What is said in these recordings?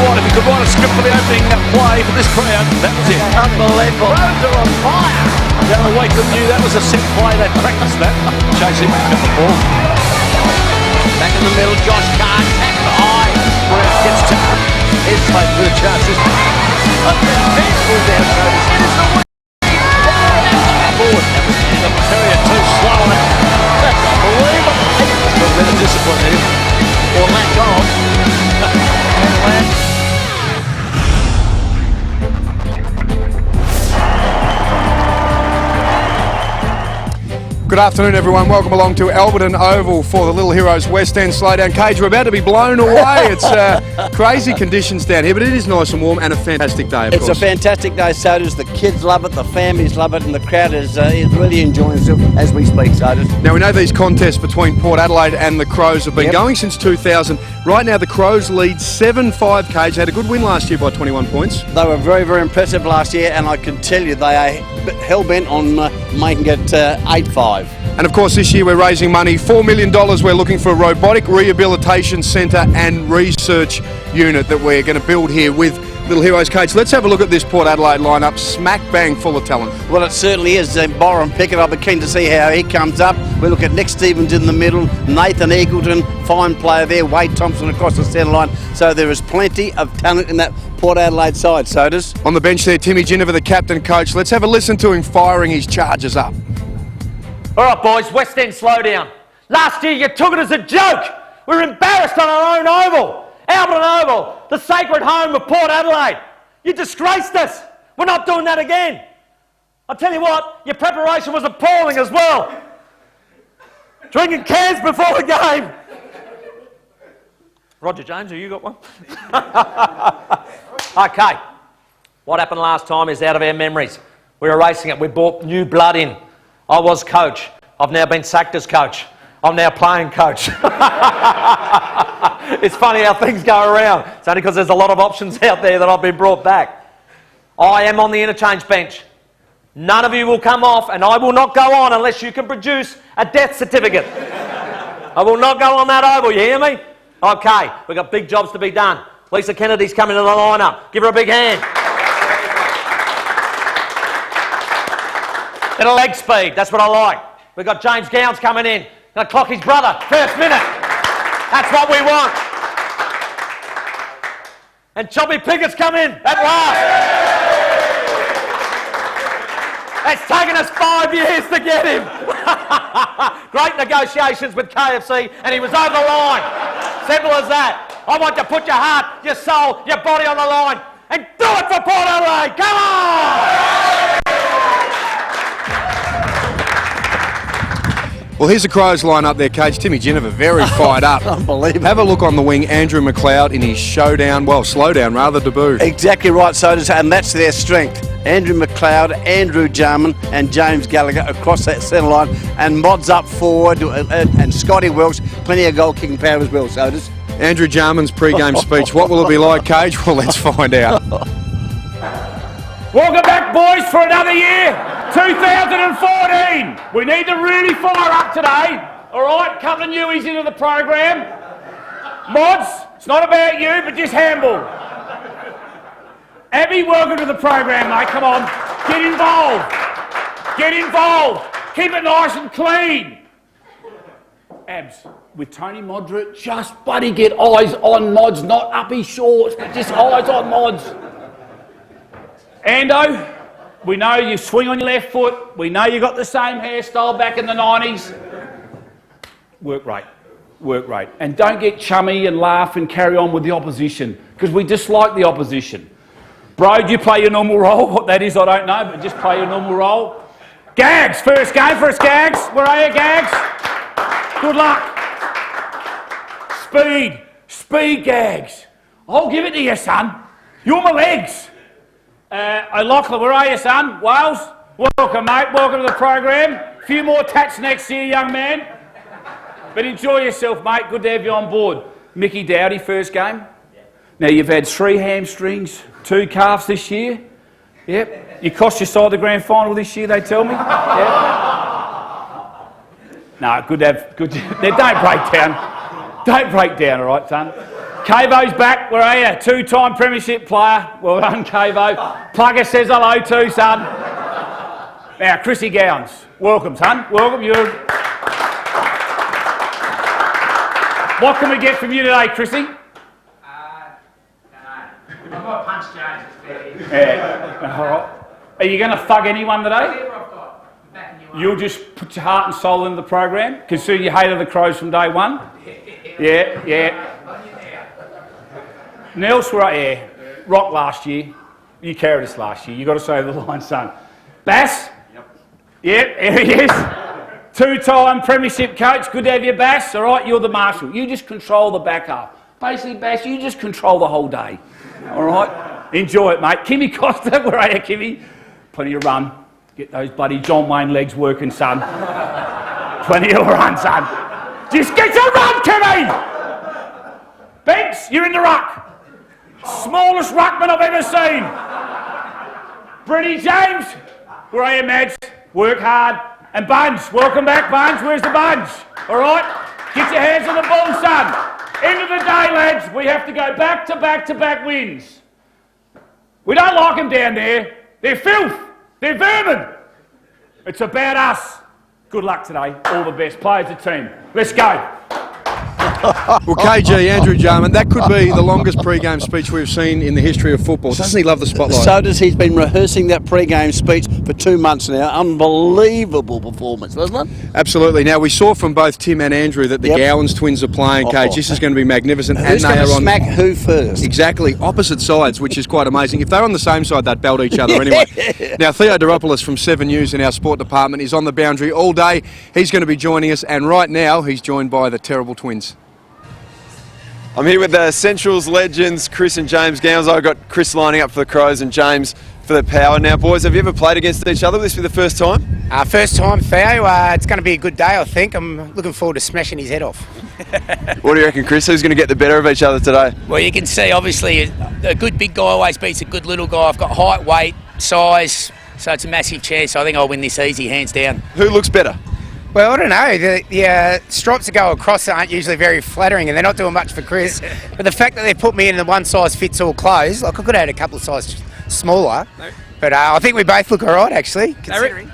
what, if you could write a script for the opening play for this crowd, that was it. Unbelievable. Crows are on fire. Down the Wakeland knew that was a set play. They practiced that. Chasing back at the ball. Back in the middle, Josh Carr, tapped high. Brown gets to his place for the chances. Up the fence was there, so it is the win. Forward. The Terrier too slow on it. That's unbelievable. That's got a bit of discipline here. Or lack of. Good afternoon, everyone. Welcome along to Alberton Oval for the Little Heroes West End Slowdown. Cage, we're about to be blown away. It's crazy conditions down here, but it is nice and warm and a fantastic day, of course. It's a fantastic day, Sodas. The kids love it, the families love it, and the crowd is really enjoying itself as we speak, Sodas. Now, we know these contests between Port Adelaide and the Crows have been going since 2000. Right now, the Crows lead 7-5, Cage. They had a good win last year by 21 points. They were very, very impressive last year, and I can tell you they are hell-bent on making it 8-5. And of course, this year we're raising money, $4 million. We're looking for a robotic rehabilitation centre and research unit that we're going to build here with Little Heroes. Cage, let's have a look at this Port Adelaide lineup, smack bang full of talent. Well, it certainly is. Byron Pickett, I'll be keen to see how he comes up. We look at Nick Stevens in the middle, Nathan Eagleton, fine player there, Wade Thompson across the centre line. So there is plenty of talent in that Port Adelaide side, Sodas. On the bench there, Timmy Ginniver, the captain coach. Let's have a listen to him firing his charges up. All right, boys, West End Slowdown. Last year you took it as a joke. We were embarrassed on our own oval. Alberton Oval, the sacred home of Port Adelaide. You disgraced us. We're not doing that again. I'll tell you what, your preparation was appalling as well. Drinking cans before the game. Roger James, have you got one? Okay. What happened last time is out of our memories. We're erasing it. We brought new blood in. I was coach. I've now been sacked as coach. I'm now playing coach. It's funny how things go around. It's only because there's a lot of options out there that I've been brought back. I am on the interchange bench. None of you will come off, and I will not go on unless you can produce a death certificate. I will not go on that oval, you hear me? Okay, we've got big jobs to be done. Lisa Kennedy's coming to the lineup. Give her a big hand. Bit of leg speed, that's what I like. We've got James Gowns coming in. Gonna clock his brother, first minute. That's what we want. And Choppy Pickett's come in at last. It's taken us 5 years to get him. Great negotiations with KFC, and he was over the line. Simple as that. I want you to put your heart, your soul, your body on the line and do it for Port Adelaide. Come on! Well, here's the Crows line up there, Cage. Timmy Ginniver, very fired up. Unbelievable. Have a look on the wing, Andrew McLeod in his slowdown rather, debut. Exactly right, Sodas, and that's their strength. Andrew McLeod, Andrew Jarman and James Gallagher across that centre line, and Mods up forward, and Scotty Welsh, plenty of goal-kicking power as well, Sodas. Andrew Jarman's pre-game speech, what will it be like, Cage? Well, let's find out. Welcome back, boys, for another year, 2014. We need to really fire up today. All right, couple of newies into the program. Mods, it's not about you, but just handball. Abby, welcome to the program, mate. Come on, get involved. Get involved. Keep it nice and clean. Abs, with Tony Modric, just bloody get eyes on Mods, not uppy shorts, but just eyes on Mods. Ando, we know you swing on your left foot. We know you got the same hairstyle back in the 90s. Work rate. Work rate. And don't get chummy and laugh and carry on with the opposition, because we dislike the opposition. Bro, do you play your normal role? What that is, I don't know, but just play your normal role. Gags, first game for us, Gags. Where are you, Gags? Good luck. Speed. Speed, Gags. I'll give it to you, son. You're my legs. O'Loughlin, where are you, son? Wales? Welcome, mate. Welcome to the program. A few more tats next year, young man. But enjoy yourself, mate. Good to have you on board. Mickey Dowdy, first game. Now, you've had 3 hamstrings, 2 calves this year. Yep. You cost your side the grand final this year, they tell me. Yep. No, good to have... Now, don't break down. Don't break down, all right, son? Cavo's back. Where are you? Two-time premiership player. Well done, Cavo. Plugger says hello too, son. Now, Chrissy Gowns. Welcome, son. Welcome. What can we get from you today, Chrissy? I've got punch James. Yeah. All right. Are you going to thug anyone today? You'll just put your heart and soul into the program? Consider you hated the Crows from day one? Yeah. Nels, right, yeah. Rock last year. You carried us last year. You got to say the line, son. Bass? Yep, here he is. Two-time premiership coach. Good to have you, Bass. All right, you're the marshal. You just control the back half. Basically, Bass, you just control the whole day. All right? Enjoy it, mate. Kimmy Costa, where are you, Kimmy? Plenty of run. Get those bloody John Wayne legs working, son. Plenty of run, son. Just get to run, Kimmy! Banks, you're in the ruck. Smallest ruckman I've ever seen. Britty James, where are you, Mads? Work hard. And Bunge, welcome back, Bunge. Where's the Bunge? All right? Get your hands on the ball, son. End of the day, lads, we have to go back to back to back wins. We don't like them down there. They're filth. They're vermin. It's about us. Good luck today. All the best. Play as a team. Let's go. Well, KG, Andrew Jarman, that could be the longest pre-game speech we've seen in the history of football. Doesn't he love the spotlight? So does. He's been rehearsing that pre-game speech for 2 months now. Unbelievable performance, wasn't it? Absolutely. Now, we saw from both Tim and Andrew that the Gowans twins are playing, Cage. This is going to be magnificent. Who's going to smack who first? Exactly. Opposite sides, which is quite amazing. If they're on the same side, they'd belt each other anyway. Now, Theo Doropoulos from 7 News in our sport department is on the boundary all day. He's going to be joining us, and right now, he's joined by the terrible twins. I'm here with the Centrals legends, Chris and James Gowans. I've got Chris lining up for the Crows and James for the Power. Now, boys, have you ever played against each other? Will this be the first time? First time, Theo. It's going to be a good day, I think. I'm looking forward to smashing his head off. What do you reckon, Chris? Who's going to get the better of each other today? Well, you can see, obviously, a good big guy always beats a good little guy. I've got height, weight, size, so it's a massive chance. I think I'll win this easy, hands down. Who looks better? Well, I don't know. The stripes that go across aren't usually very flattering, and they're not doing much for Chris. But the fact that they put me in the one-size-fits-all clothes, like I could have had a couple of sizes smaller. But I think we both look all right, actually.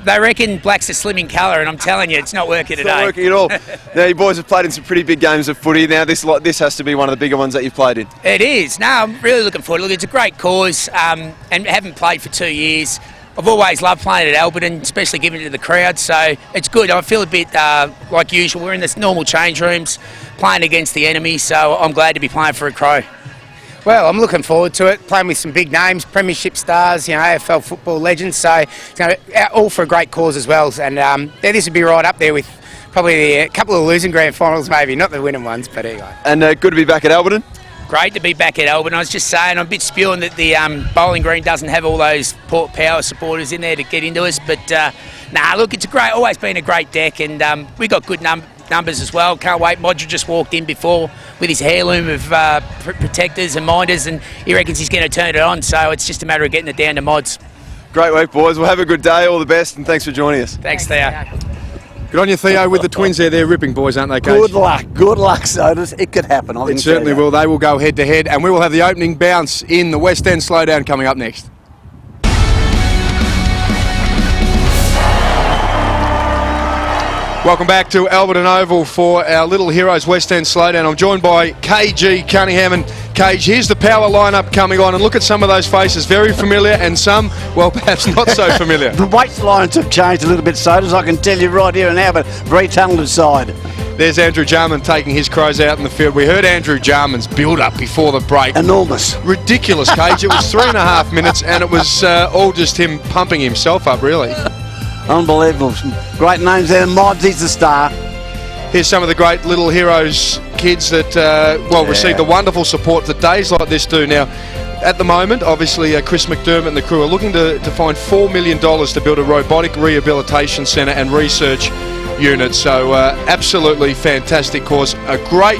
They reckon black's a slimming colour, and I'm telling you, it's not working today. It's not working at all. Now, you boys have played in some pretty big games of footy. Now, this has to be one of the bigger ones that you've played in. It is. No, I'm really looking forward. Look, it's a great cause, and haven't played for 2 years. I've always loved playing at Alberton, especially giving it to the crowd, so it's good. I feel a bit like usual. We're in the normal change rooms playing against the enemy, so I'm glad to be playing for a Crow. Well, I'm looking forward to it, playing with some big names, premiership stars, AFL football legends, so all for a great cause as well. And this would be right up there with probably a couple of losing grand finals maybe, not the winning ones, but anyway. And good to be back at Alberton. Great to be back at Alberton. I was just saying, I'm a bit spewing that the Bowling Green doesn't have all those Port Power supporters in there to get into us, but look, it's always been a great deck, and we got good numbers as well. Can't wait. Modra just walked in before with his heirloom of protectors and minders, and he reckons he's going to turn it on, so it's just a matter of getting it down to mods. Great work, boys. We'll have a good day. All the best, and thanks for joining us. Thanks, Theo. Good on you, Theo, with the twins there. They're ripping boys, aren't they, Cage? Good luck, Sodas. It could happen. It certainly will. They will go head to head, and we will have the opening bounce in the West End Slowdown coming up next. Welcome back to Alberton Oval for our Little Heroes West End Slowdown. I'm joined by KG Cunningham, and Cage, here's the power lineup coming on, and look at some of those faces, very familiar, and some, well, perhaps not so familiar. The weights lines have changed a little bit, Sodas, I can tell you right here and now, but very talented side. There's Andrew Jarman taking his Crows out in the field. We heard Andrew Jarman's build-up before the break. Enormous. Ridiculous, Cage. It was 3.5 minutes, and it was all just him pumping himself up, really. Unbelievable. Some great names there. Mods, he's the star. Here's some of the great Little Heroes kids that, receive the wonderful support that days like this do. Now, at the moment, obviously, Chris McDermott and the crew are looking to find $4 million to build a robotic rehabilitation centre and research unit. So, absolutely fantastic cause. A great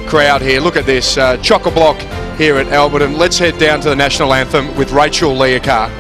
crowd here. Look at this. Chock-a-block here at Alberton. Let's head down to the national anthem with Rachel Leah-Carr.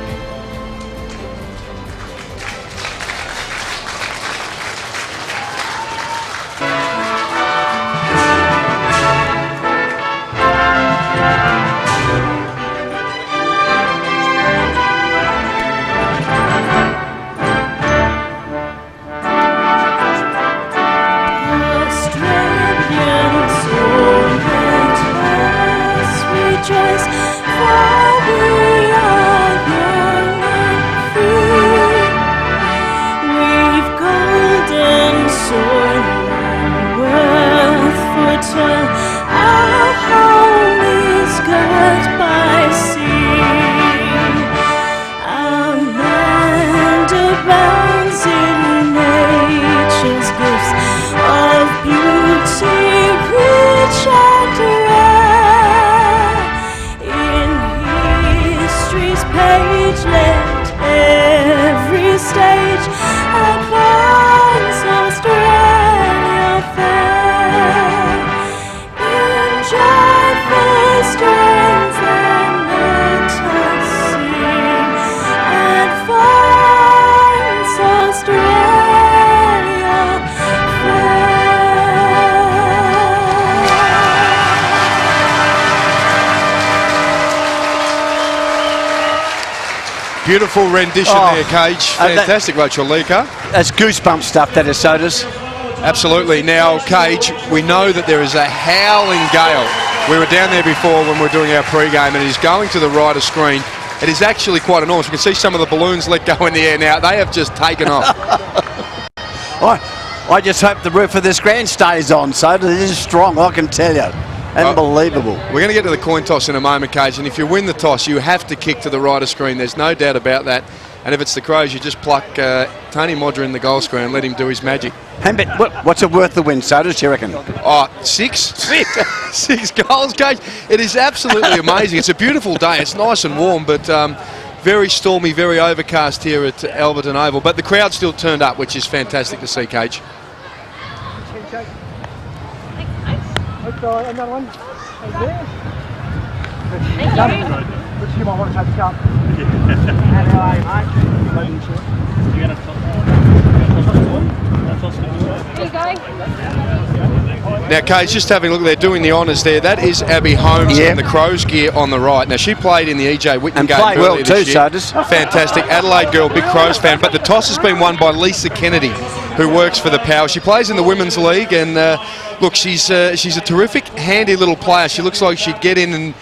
Beautiful rendition there, Cage. Fantastic, Rachel Leaker. That's goosebump stuff, that is, Sodas. Absolutely. Now, Cage, we know that there is a howling gale. We were down there before when we were doing our pre-game, and it is going to the right of screen. It is actually quite enormous. We can see some of the balloons let go in the air now. They have just taken off. I just hope the roof of this ground stays on, Sodas. It is strong, I can tell you. Unbelievable. We're going to get to the coin toss in a moment, Cage, and if you win the toss, you have to kick to the right of screen. There's no doubt about that. And if it's the Crows, you just pluck Tony Modra in the goal square and let him do his magic. Hey, but what's it worth the win, Sodas, do you reckon? Oh, 6? 6 goals, Cage. It is absolutely amazing. It's a beautiful day. It's nice and warm, but very stormy, very overcast here at Alberton Oval. But the crowd still turned up, which is fantastic to see, Cage. Another one. Thank you. You might want to take the cup. How are you, mate? There you go. Now, Cage, just having a look, they're doing the honours there. That is Abby Holmes in the Crows gear on the right. Now, she played in the EJ Whitten game played well earlier too, this year. Sodas. Fantastic. Adelaide girl, big Crows fan. But the toss has been won by Lisa Kennedy, who works for the Power. She plays in the Women's League, and look, she's a terrific, handy little player. She looks like she'd get in and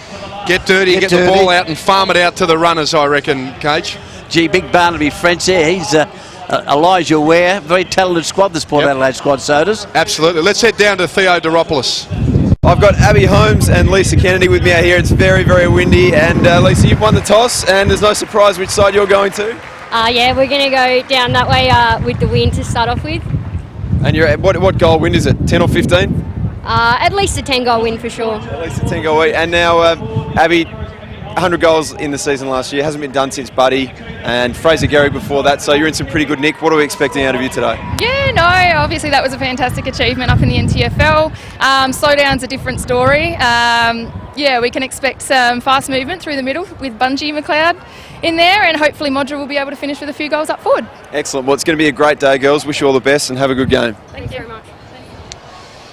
get dirty and get the ball out and farm it out to the runners, I reckon, Cage. Gee, big Barnaby French there. He's Elijah Ware. Very talented squad, this Port Adelaide squad, Sodas. Absolutely. Let's head down to Theodoropoulos. I've got Abby Holmes and Lisa Kennedy with me out here. It's very, very windy. And Lisa, you've won the toss, and there's no surprise which side you're going to. Yeah, we're going to go down that way with the wind to start off with. And you're what goal wind is it? 10 or 15? At least a 10-goal win for sure. At least a 10-goal win. And now, Abby, 100 goals in the season last year. Hasn't been done since Buddy and Fraser Gehrig before that. So you're in some pretty good nick. What are we expecting out of you today? Yeah, no, obviously that was a fantastic achievement up in the NTFL. Slowdown's a different story. Yeah, we can expect some fast movement through the middle with Bungie McLeod in there, and hopefully Modra will be able to finish with a few goals up forward. Excellent. Well, it's going to be a great day, girls. Wish you all the best and have a good game. Thank you very much.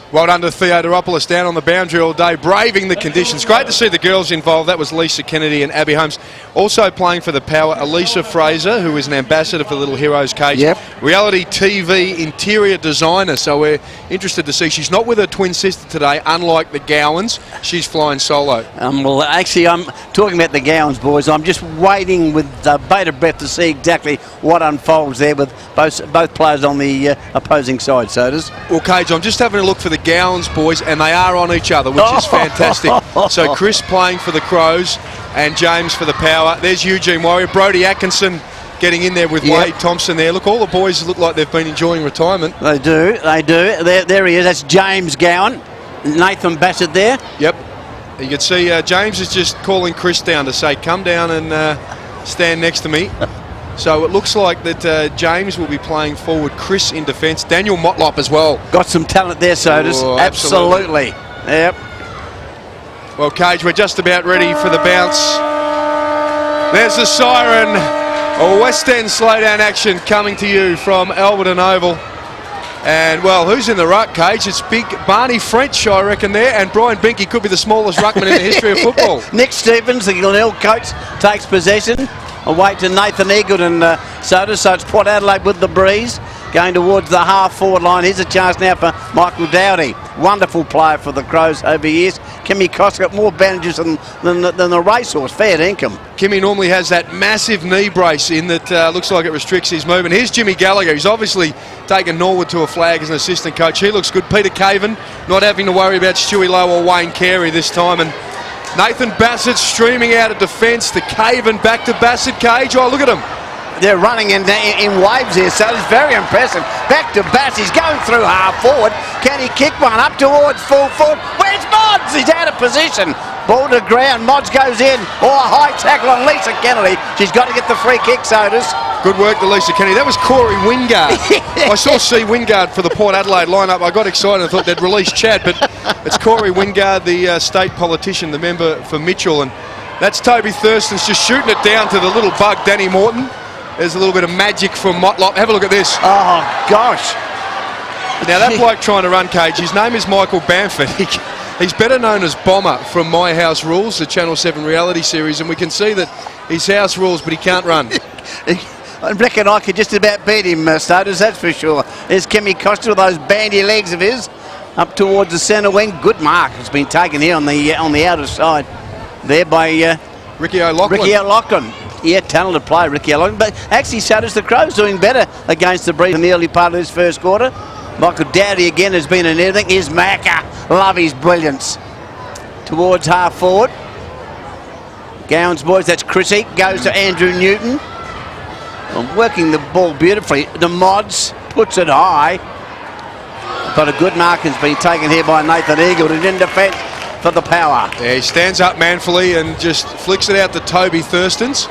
Well done to Theodoropoulos down on the boundary all day, braving the conditions. Great to see the girls involved. That was Lisa Kennedy and Abby Holmes. Also playing for the Power, Elisa Fraser, who is an ambassador for Little Heroes Cage. Yep. Reality TV interior designer, so we're interested to see. She's not with her twin sister today, unlike the Gowans. She's flying solo. Well, actually, I'm talking about the Gowans, boys. I'm just waiting with bated breath to see exactly what unfolds there with both players on the opposing side, Sodas. Well, Cage, I'm just having a look for the Gowans boys, and they are on each other, which is fantastic. So Chris playing for the Crows and James for the Power. There's Eugene Warrior, Brodie Atkinson getting in there with Wade Thompson there. Look, all the boys look like they've been enjoying retirement. They do. There he is. That's James Gowan. Nathan Bassett there. Yep. You can see James is just calling Chris down to say, come down and stand next to me. So it looks like that James will be playing forward, Chris in defence, Daniel Motlop as well. Got some talent there, Sodas. Oh, absolutely. Yep. Well, Cage, we're just about ready for the bounce. There's the siren. A West End Slowdown action coming to you from Alberton Oval. And, well, who's in the ruck, Cage? It's big Barney French, I reckon, there. And Brian Binky could be the smallest ruckman in the history of football. Nick Stevens, the Glenelg coach, takes possession. Away to Nathan Eagleton, Sodas. So it's Port Adelaide with the breeze. Going towards the half-forward line. Here's a chance now for Michael Dowdy. Wonderful player for the Crows over years. Kimmy Cost got more bandages than the racehorse. Fair income. Kimmy normally has that massive knee brace in that looks like it restricts his movement. Here's Jimmy Gallagher. He's obviously taken Norwood to a flag as an assistant coach. He looks good. Peter Caven not having to worry about Stewie Lowe or Wayne Carey this time. And Nathan Bassett streaming out of defence to Caven, back to Bassett. Cage, oh, look at him. They're running in waves here, so it's very impressive. Back to Bass, he's going through half forward. Can he kick one up towards full forward? Where's Mods? He's out of position. Ball to ground, Mods goes in. Oh, a high tackle on Lisa Kennedy. She's got to get the free kick, Sodas. Good work to Lisa Kennedy. That was Corey Wingard. I saw C. Wingard for the Port Adelaide lineup. I got excited and thought they'd release Chad, but it's Corey Wingard, the state politician, the member for Mitchell. And that's Toby Thurston's just shooting it down to the little bug, Danny Morton. There's a little bit of magic from Motlop. Have a look at this. Oh, gosh. Now, that bloke trying to run, Cage, his name is Michael Bamford. He's better known as Bomber from My House Rules, the Channel 7 reality series, and we can see that his house rules, but he can't run. I reckon I could just about beat him, Stoders, that's for sure. There's Kimmy Costa with those bandy legs of his up towards the centre wing. Good mark has been taken here on the outer side there by Ricky O'Loughlin. Ricky O'Loughlin. Yeah, talented player, Ricky O'Loughlin. But actually, Stoders, the Crows doing better against the Breeze in the early part of this first quarter. Michael Dowdy again has been in everything. Here's Macca. Love his brilliance. Towards half forward. Gowans boys, that's Chrissy. Goes to Andrew Newton. Working the ball beautifully. The Mods puts it high. But a good mark has been taken here by Nathan Eagleton in defence for the Power. Yeah, he stands up manfully and just flicks it out to Toby Thurstons.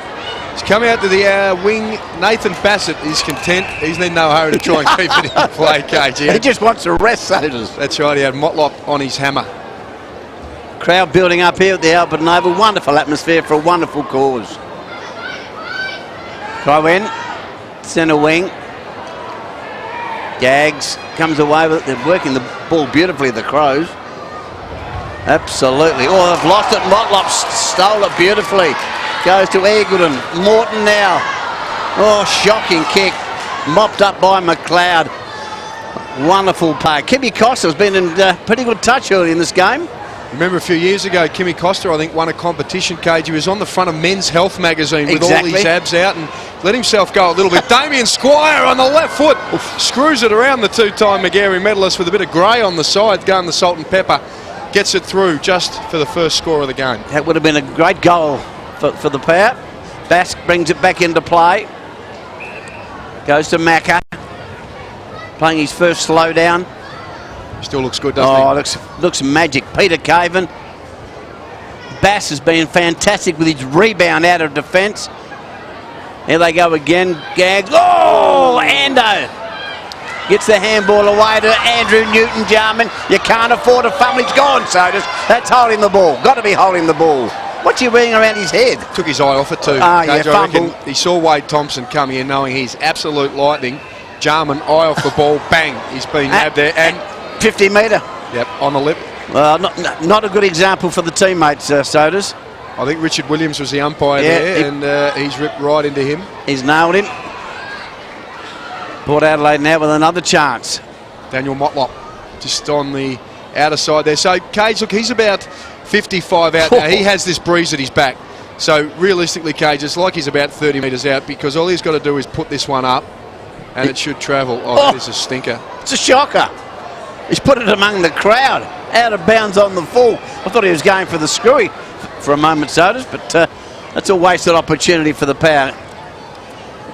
He's coming out to the wing. Nathan Bassett is content. He's in no hurry to try and keep it in play, KG. He just wants to rest, Soders. That's right, he had Motlop on his hammer. Crowd building up here at the Alberton Oval. Wonderful atmosphere for a wonderful cause. Cohen, centre wing. Gags comes away with it. They're working the ball beautifully, the Crows. Absolutely. Oh, they've lost it. Motlop stole it beautifully. Goes to Eagleton. Morton now. Oh, shocking kick. Mopped up by McLeod. Wonderful play. Kimmy Costa's been in pretty good touch early in this game. Remember a few years ago, Kimmy Costa, I think, won a competition, Cage. He was on the front of Men's Health magazine with all his abs out and let himself go a little bit. Damien Squire on the left foot screws it around the two-time Magarey medalist with a bit of grey on the side, going the salt and pepper. Gets it through just for the first score of the game. That would have been a great goal for the Power. Bask brings it back into play. Goes to Macca. Playing his first slowdown. Still looks good, doesn't he? Oh, looks magic. Peter Caven. Bass has been fantastic with his rebound out of defence. Here they go again. Gags. Oh, Ando. Gets the handball away to Andrew Newton-Jarman. You can't afford a fumble. He's gone, Soders. That's holding the ball. Got to be holding the ball. What's he wearing around his head? Took his eye off it too. Yeah, fumble. He saw Wade Thompson come in knowing he's absolute lightning. Jarman, eye off the ball, bang. He's been nabbed there. And 50 metre. Yep, on the lip. Well, not a good example for the teammates, Soders. I think Richard Williams was the umpire there, and he's ripped right into him. He's nailed him. Port Adelaide now with another chance. Daniel Motlop just on the outer side there. So, Cage, look, he's about 55 out now. He has this breeze at his back. So, realistically, Cage, it's like he's about 30 metres out because all he's got to do is put this one up and it should travel. Oh, that is a stinker. It's a shocker. He's put it among the crowd. Out of bounds on the full. I thought he was going for the screwy for a moment, Soders, but that's a wasted opportunity for the Power.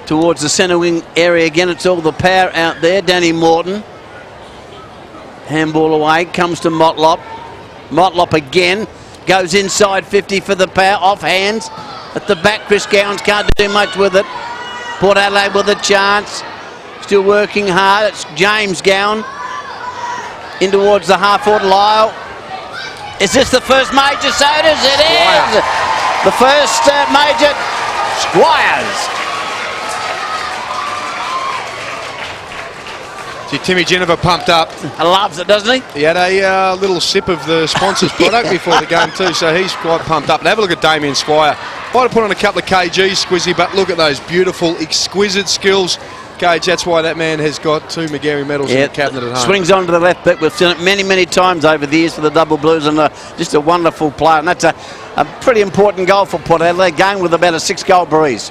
Towards the centre wing area again, it's all the Power out there. Danny Morton. Handball away, comes to Motlop. Motlop again. Goes inside 50 for the Power, off hands. At the back, Chris Gowans can't do much with it. Port Adelaide with a chance. Still working hard. It's James Gowan. In towards the half-forward, Lyle. Is this the first major, Soders? It is! The first major, Squires. See, Timmy Jennifer pumped up. Loves it, doesn't he? He had a little sip of the sponsor's product before the game too, so he's quite pumped up. And have a look at Damien Squire. Might have put on a couple of kgs, Squizzy, but look at those beautiful, exquisite skills. Gage, that's why that man has got 2 Magarey medals in the cabinet at home. Swings onto the left back. We've seen it many, many times over the years for the Double Blues, and just a wonderful player. And that's a pretty important goal for Port Adelaide, going with about a 6-goal breeze.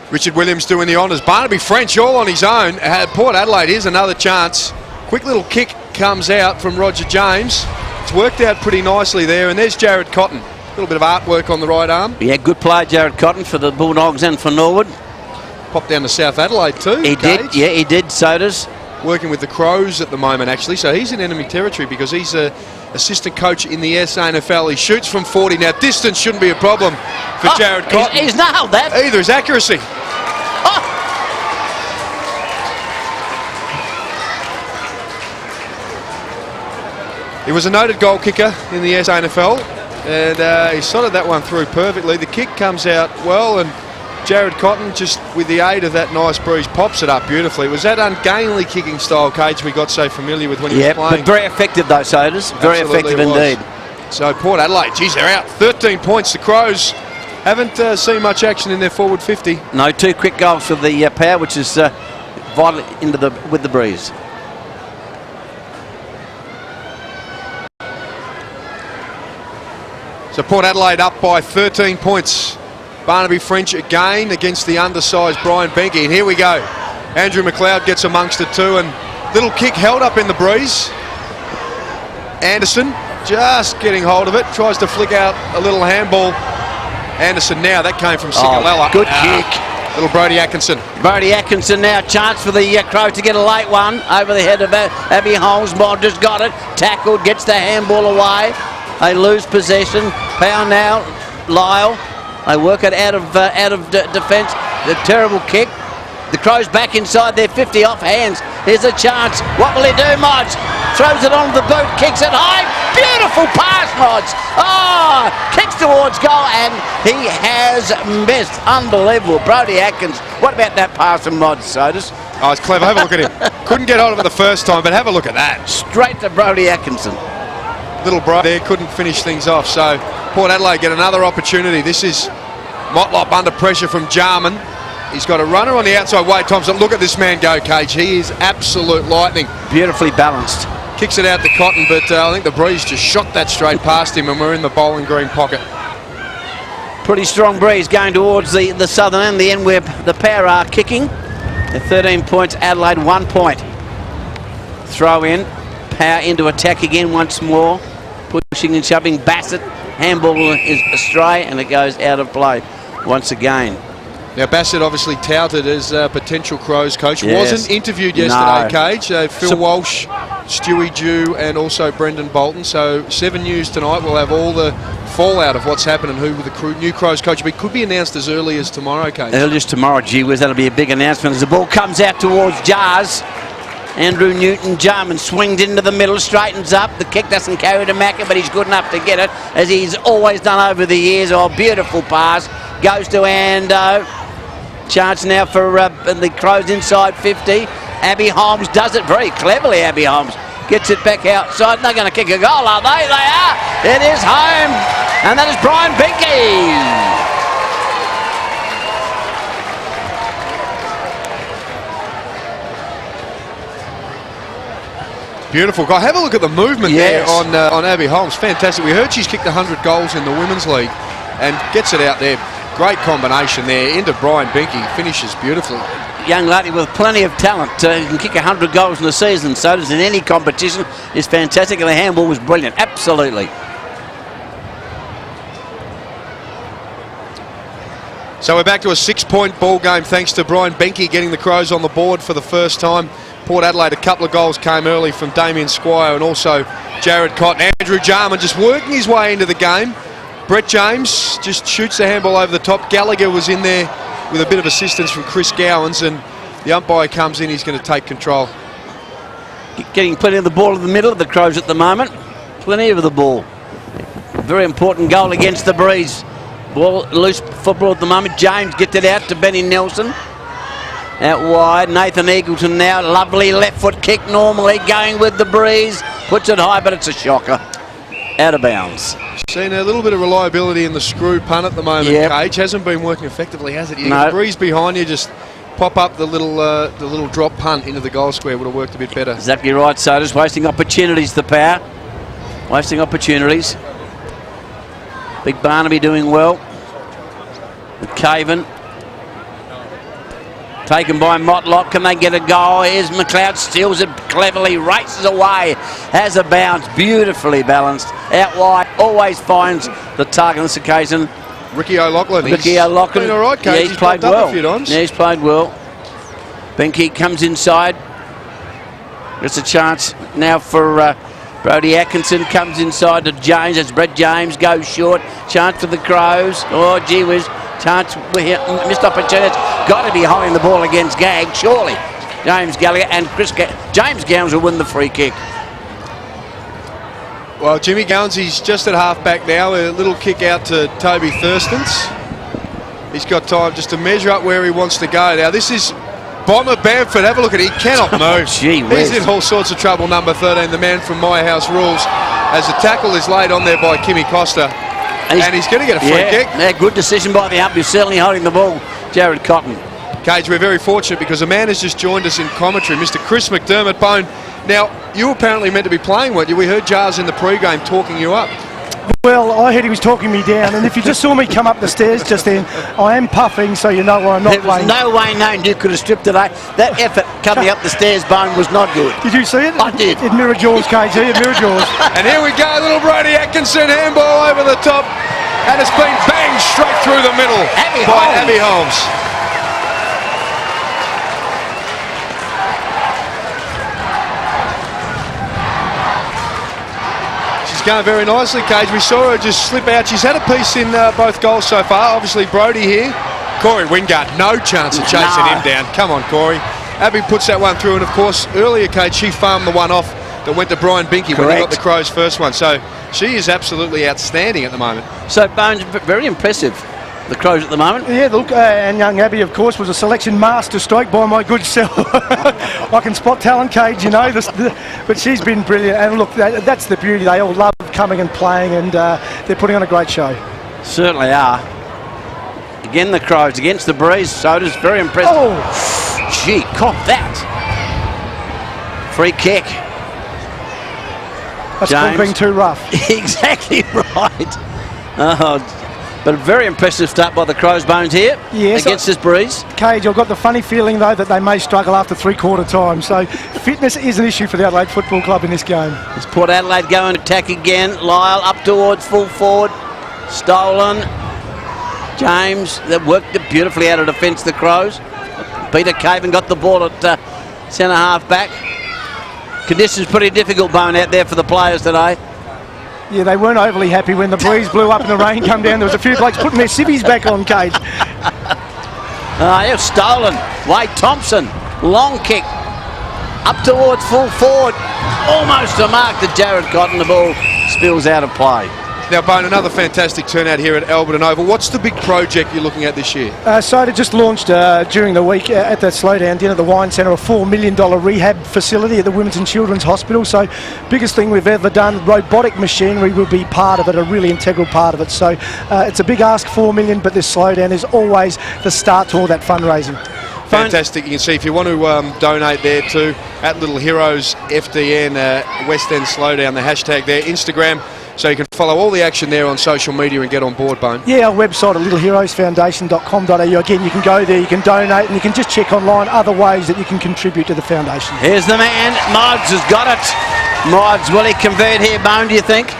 Richard Williams doing the honours. Barnaby French all on his own. Port Adelaide, here's another chance. Quick little kick comes out from Roger James. It's worked out pretty nicely there, and there's Jared Cotton. A little bit of artwork on the right arm. Yeah, good player, Jared Cotton, for the Bulldogs and for Norwood. Popped down to South Adelaide too. He did, yeah, he did, Soders. Working with the Crows at the moment, actually, so he's in enemy territory because he's an assistant coach in the SANFL. He shoots from 40. Now, distance shouldn't be a problem for Jared Cotton. He's nailed that. Either his accuracy. He was a noted goal kicker in the SANFL, and he slotted that one through perfectly. The kick comes out well, and Jared Cotton, just with the aid of that nice breeze, pops it up beautifully. It was that ungainly kicking style, Cage, we got so familiar with when he was playing. But very effective though, Soders. Very effective indeed. So Port Adelaide, geez, they're out 13 points. The Crows haven't seen much action in their forward 50. No, 2 quick goals for the Power, which is vital with the breeze. So Port Adelaide up by 13 points. Barnaby French again against the undersized Brian Benke. And here we go. Andrew McLeod gets amongst it too, and little kick held up in the breeze. Anderson just getting hold of it, tries to flick out a little handball. Anderson now, that came from Sigalella. Good kick. Little Brodie Atkinson. Brodie Atkinson now, chance for the Crows to get a late one over the head of Abby Holmes. Mod just got it, tackled, gets the handball away. They lose possession. Power now, Lyle. They work it out of defence. The terrible kick. The Crows back inside their 50 off hands. Here's a chance. What will he do, Mods? Throws it on the boot, kicks it high. Beautiful pass, Mods. Oh, kicks towards goal, and he has missed. Unbelievable. Brodie Atkins. What about that pass from Mods, Sodas? Oh, it's clever. Have a look at him. Couldn't get hold of it the first time, but have a look at that. Straight to Brodie Atkinson. Little bro there couldn't finish things off. So Port Adelaide get another opportunity. This is Motlop under pressure from Jarman. He's got a runner on the outside, Wade Thompson. Look at this man go, Cage. He is absolute lightning. Beautifully balanced. Kicks it out to Cotton, but I think the breeze just shot that straight past him, and we're in the bowling green pocket. Pretty strong breeze going towards the southern end, the end where the Power are kicking. At 13 points, Adelaide 1 point. Throw in, Power into attack again once more. Pushing and shoving Bassett. Handball is astray, and it goes out of play once again. Now Bassett obviously touted as a potential Crows coach. Yes. Wasn't interviewed yesterday, No. Cage. Phil Walsh, Stewie Dew, and also Brendan Bolton. So 7 News tonight will have all the fallout of what's happened and who the new Crows coach will be. Could be announced as early as tomorrow, Cage. Earliest tomorrow, gee whiz, that'll be a big announcement as the ball comes out towards Jars. Andrew Newton Jarman swings into the middle, straightens up. The kick doesn't carry to Macca, but he's good enough to get it, as he's always done over the years. Oh, beautiful pass. Goes to Ando. Chance now for the Crows inside 50. Abby Holmes does it very cleverly, Abby Holmes. Gets it back outside. They're going to kick a goal, are they? They are. It is home. And that is Brian Benke. Beautiful guy. Have a look at the movement Yes. there on Abby Holmes. Fantastic. We heard she's kicked 100 goals in the Women's League and gets it out there. Great combination there into Brian Benke. Finishes beautifully. Young lady with plenty of talent. He can kick 100 goals in a season. So does in any competition. Is fantastic, and the handball was brilliant. Absolutely. So we're back to a 6-point ball game thanks to Brian Benke getting the Crows on the board for the first time. Port Adelaide, a couple of goals came early from Damien Squire and also Jared Cotton. Andrew Jarman just working his way into the game. Brett James just shoots the handball over the top. Gallagher was in there with a bit of assistance from Chris Gowans, and the umpire comes in. He's going to take control. Getting plenty of the ball in the middle of the Crows at the moment. Plenty of the ball. Very important goal against the breeze. Ball, loose football at the moment. James gets it out to Benny Nelson. Out wide, Nathan Eagleton now. Lovely left foot kick normally, going with the breeze. Puts it high, but it's a shocker. Out of bounds. Seen a little bit of reliability in the screw punt at the moment, Yep. Cage. Hasn't been working effectively, has it? You No. get the breeze behind you, just pop up the little drop punt into the goal square. Would have worked a bit better. Exactly right, Sodas. Wasting opportunities, the Power. Wasting opportunities. Big Barnaby doing well. With Caven. Taken by Motlop. Can they get a goal? Here's McLeod. Steals it cleverly. Races away. Has a bounce. Beautifully balanced. Out wide. Always finds the target on this occasion. Ricky O'Loughlin. Ricky O'Loughlin. Been all right, Cage. Yeah, he's played popped up well. a few times. Yeah, he's played well. Benke comes inside. There's a chance now for Brodie Atkinson. Comes inside to James. As Brett James goes short. Chance for the Crows. Oh, gee whiz. Chance. Missed opportunity. Got to be holding the ball against Gag, surely. James Gallagher and James Gowns will win the free kick. Well, Jimmy Gowns, he's just at half-back now. A little kick out to Toby Thurstons. He's got time just to measure up where he wants to go. Now, this is Bomber Bamford. Have a look at it. He cannot move. Gee He's whiz. in all sorts of trouble, number 13, the man from My House Rules. as the tackle is laid on there by Kimmy Costa. And he's going to get a free kick. Yeah, good decision by the ump. He's certainly holding the ball, Jared Cotton. Cage, we're very fortunate because a man has just joined us in commentary, Mr. Chris McDermott. Bone, now, you were apparently meant to be playing, weren't you? We heard Jars in the pre-game talking you up. Well, I heard he was talking me down, and if you just saw me come up the stairs just then, I am puffing, so you know I'm not playing. There was no way known you could have stripped today. That effort coming up the stairs, Bone, was not good. Did you see it? I did. It mirrored yours, KG, it mirrored yours. And here we go, little Brody Atkinson, handball over the top, and it's been banged straight through the middle by Abby Holmes. Going very nicely, Cage. We saw her just slip out. She's had a piece in both goals so far. Obviously, Brody here. Corey Wingard, no chance of chasing him down. Come on, Corey. Abby puts that one through, and of course, earlier, Cage, she farmed the one off that went to Brian Binky when he got the Crows' first one. So she is absolutely outstanding at the moment. So, Bones, very impressive, the Crows at the moment. Yeah, look, and young Abby, of course, was a selection master stroke by my good self. I can spot talent, Cage, you know, but she's been brilliant. And look, that's the beauty. They all love coming and playing, and they're putting on a great show. Certainly are. Again, the Crows against the breeze. Soda's very impressive. Oh, gee, cop that. Free kick. That's called being too rough. Exactly right. Oh, but a very impressive start by the Crows, Bones, here against this breeze. Cage, I've got the funny feeling, though, that they may struggle after three-quarter time. So fitness is an issue for the Adelaide Football Club in this game. It's Port Adelaide going to attack again. Lyle up towards full forward. Stolen. James, they worked it beautifully out of defence, the Crows. Peter Caven got the ball at centre half back. Conditions pretty difficult, Bone, out there for the players today. Yeah, they weren't overly happy when the breeze blew up and the rain come down. There was a few blokes putting their civvies back on, Cage. It was stolen. Wade Thompson, long kick. Up towards full forward. Almost a mark to Jared Cotton. The ball spills out of play. Now, Bone, another fantastic turnout here at Alberton Oval. What's the big project you're looking at this year? Soda just launched during the week at that Slowdown dinner at the Wine Centre a $4 million rehab facility at the Women's and Children's Hospital. So biggest thing we've ever done. Robotic machinery will be part of it, a really integral part of it. So it's a big ask, $4 million, but this Slowdown is always the start to all that fundraising. Fantastic. You can see if you want to donate there too, at Little Heroes FDN, West End Slowdown, the hashtag there, Instagram. So you can follow all the action there on social media and get on board, Bone. Yeah, our website at littleheroesfoundation.com.au. Again, you can go there, you can donate, and you can just check online other ways that you can contribute to the foundation. Here's the man. Mods has got it. Mods, will he convert here, Bone, do you think?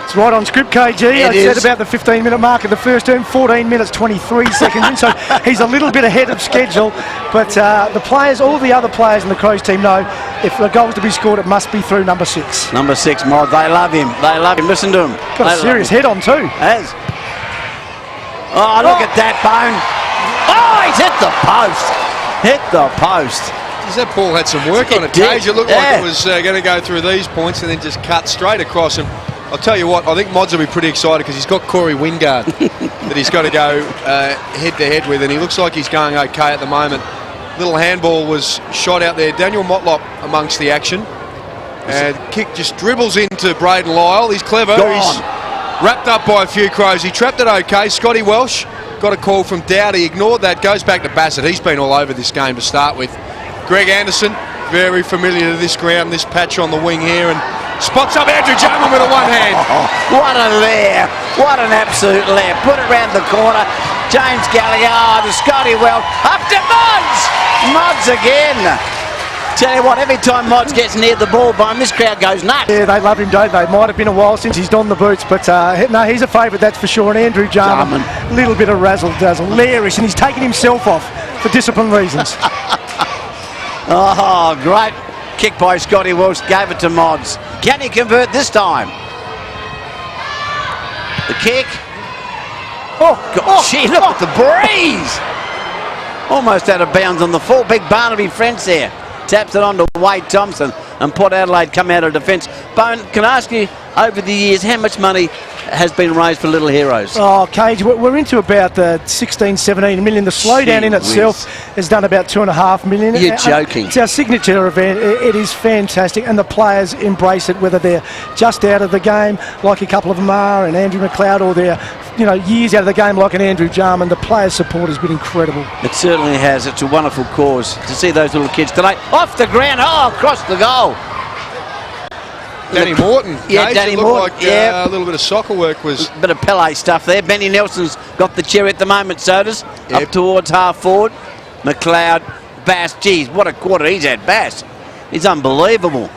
It's right on script, KG. I said about the 15-minute mark of the first term, 14 minutes, 23 seconds in, so he's a little bit ahead of schedule. But the players, all the other players in the Crows team know if a goal's to be scored, it must be through number 6. Number 6, Mod. They love him. They love him. Listen to him. Got a serious head on too. Has. Oh, look at that, Bone. Oh, he's hit the post. Hit the post. That ball had some work on it, Cage. It looked like it was going to go through these points and then just cut straight across him. I'll tell you what, I think Mods will be pretty excited because he's got Corey Wingard that he's got to go head-to-head with, and he looks like he's going okay at the moment. Little handball was shot out there. Daniel Motlop amongst the action. And kick just dribbles into Braden Lyle. He's clever. He's wrapped up by a few Crows. He trapped it okay. Scotty Welsh got a call from Dowdy. Ignored that. Goes back to Bassett. He's been all over this game to start with. Greg Anderson, very familiar to this ground, this patch on the wing here, and spots up Andrew Jarman with a one hand. What a lair. What an absolute lair. Put it round the corner. James Gallagher to Scotty Welsh. Up to Mods. Mods again. Tell you what, every time Mods gets near the ball, Bone, this crowd goes nuts. Yeah, they love him, don't they? Might have been a while since he's donned the boots, but no, he's a favourite, that's for sure. And Andrew Jarman, a little bit of razzle-dazzle. Lairish, and he's taken himself off for discipline reasons. Oh, great kick by Scotty Welsh, gave it to Mods. Can he convert this time? The kick. Gee, look at the breeze. Almost out of bounds on the full. Big Barnaby French there. Taps it on to Wade Thompson, and Port Adelaide come out of defence. Bone, can I ask you, over the years, how much money has been raised for Little Heroes? Oh, Cage, we're into about the 16, 17 million. The slowdown in itself has done about 2.5 million. You're joking. It's our signature event. It is fantastic, and the players embrace it, whether they're just out of the game, like a couple of them are, and Andrew McLeod, or they're years out of the game, like an Andrew Jarman. The players' support has been incredible. It certainly has. It's a wonderful cause to see those little kids today. Off the ground, across the goal. Danny Morton. Yeah, Cage, Danny it looked Morton. like Yeah. a little bit of soccer work was. Bit of Pele stuff there. Benny Nelson's got the cherry at the moment, so does. Yep. Up towards half forward. McLeod, Bass. Geez, what a quarter he's had, Bass. He's unbelievable.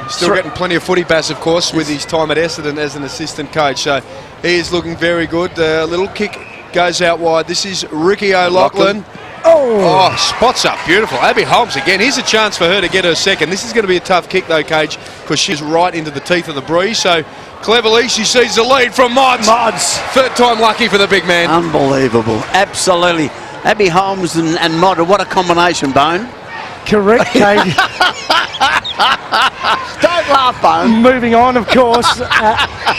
Still getting plenty of footy, Bass, of course, with his time at Essendon as an assistant coach. So he is looking very good. The little kick goes out wide. This is Ricky O'Loughlin. Oh, spots up, beautiful. Abby Holmes again. Here's a chance for her to get her second. This is going to be a tough kick though, Cage, because she's right into the teeth of the breeze. So cleverly, she sees the lead from Mods. Third time lucky for the big man. Unbelievable, absolutely. Abby Holmes and Modder, what a combination, Bone. Correct, Cage. Don't laugh, Bone. Moving on, of course.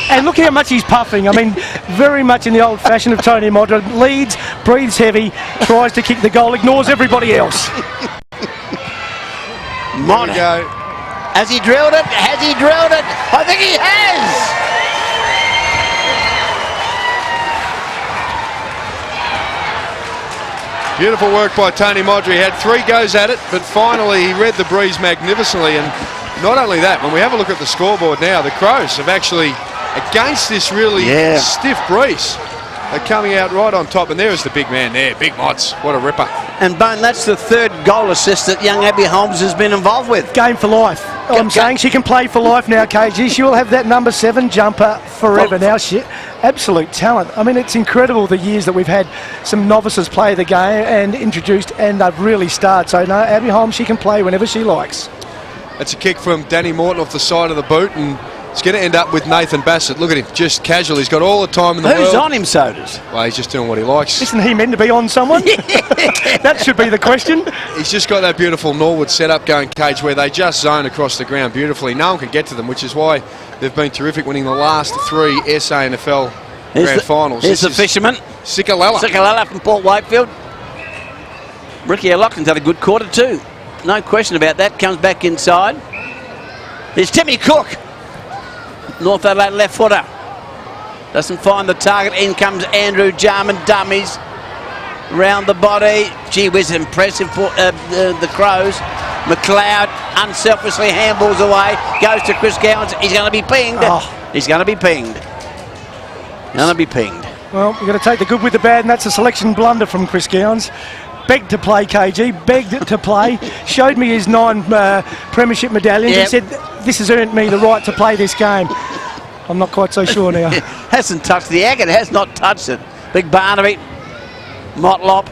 And look how much he's puffing. I mean, very much in the old fashion of Tony Modra. Leads, breathes heavy, tries to kick the goal, ignores everybody else. Modra. Go. Has he drilled it? Has he drilled it? I think he has. Beautiful work by Tony Modry. He had 3 goes at it, but finally he read the breeze magnificently. And not only that, when we have a look at the scoreboard now, the Crows have actually, against this really stiff breeze, are coming out right on top. And there's the big man there, Big Mods. What a ripper. And Bone, that's the 3rd goal assist that young Abby Holmes has been involved with. Game for life. I'm saying she can play for life now, KG. She will have that number 7 jumper forever now. She, absolute talent. I mean, it's incredible the years that we've had some novices play the game and introduced, and they've really started. So, no, Abby Holmes, she can play whenever she likes. That's a kick from Danny Morton off the side of the boot, and it's going to end up with Nathan Bassett. Look at him, just casual. He's got all the time in the world. Who's on him, Sodas? Well, he's just doing what he likes. Isn't he meant to be on someone? That should be the question. He's just got that beautiful Norwood setup going, Cage, where they just zone across the ground beautifully. No one can get to them, which is why they've been terrific, winning the last 3 SANFL Grand Finals. Here's the fisherman. Sikalala from Port Wakefield. Ricky O'Loughlin's had a good quarter too. No question about that. Comes back inside. Here's Timmy Cook. North Adelaide left footer. Doesn't find the target. In comes Andrew Jarman. Dummies. Round the body. Gee whiz, impressive for the Crows. McLeod unselfishly handballs away. Goes to Chris Gowans. He's going to be pinged. He's going to be pinged. Going to be pinged. Well, you've got to take the good with the bad, and that's a selection blunder from Chris Gowans. Begged to play, KG. Begged to play. Showed me his 9 premiership medallions. He said, this has earned me the right to play this game. I'm not quite so sure now. Hasn't touched the agate. Has not touched it. Big Barnaby. Motlop.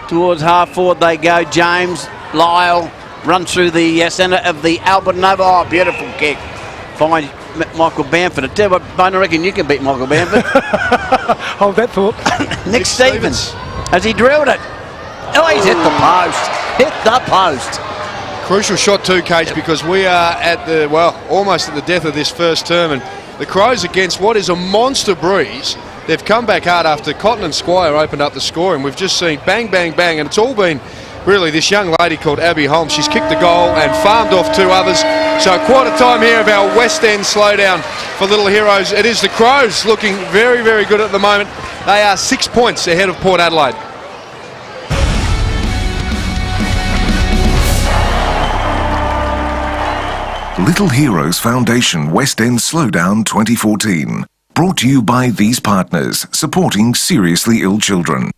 Towards half forward they go. James, Lyle, run through the centre of the Alberton over. Oh, beautiful kick. Fine, Michael Bamford. I tell you what, I reckon you can beat Michael Bamford. Hold that thought. Nick Stevens. Has he drilled it? Oh, he's hit the post. Hit the post. Crucial shot too, Cage, because we are at the, well, almost at the death of this first term, and the Crows, against what is a monster breeze, they've come back hard after Cotton and Squire opened up the score, and we've just seen bang, bang, bang, and it's all been really this young lady called Abby Holmes. She's kicked the goal and farmed off 2 others. So quarter time here of our West End Slowdown for Little Heroes. It is the Crows looking very, very good at the moment. They are 6 points ahead of Port Adelaide. Little Heroes Foundation West End Slowdown 2014. Brought to you by these partners, supporting seriously ill children.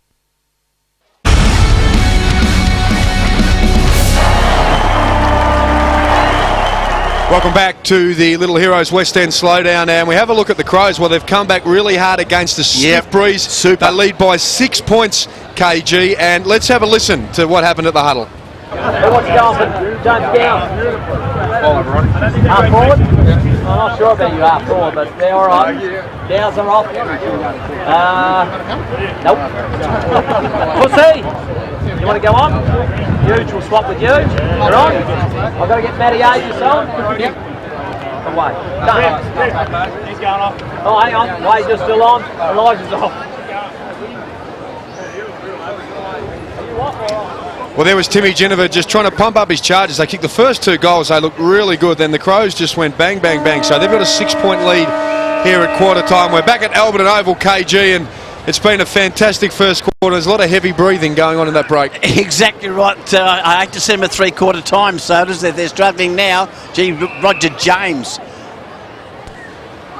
Welcome back to the Little Heroes West End Slowdown, and we have a look at the Crows. Well, they've come back really hard against the stiff breeze. Super. They lead by 6 points, KG, and let's have a listen to what happened at the huddle. Who wants to go up and James down? Half forward? I'm not sure about you half forward, but they're all right. Downs are off. Nope. Pussy, you want to go on? Huge will swap with you. You're on. I've got to get Matty Aegis on. Yep. away. He's going off. Oh, hang on. Wager's still on. Elijah's off. Well, there was Timmy Ginniver just trying to pump up his charges. They kicked the first 2 goals. They looked really good. Then the Crows just went bang, bang, bang. So they've got a 6-point lead here at quarter time. We're back at Alberton Oval, KG, and it's been a fantastic first quarter. There's a lot of heavy breathing going on in that break. Exactly right. I hate to see them at 3/4 time, Sodas. They're struggling now. Gee, Roger James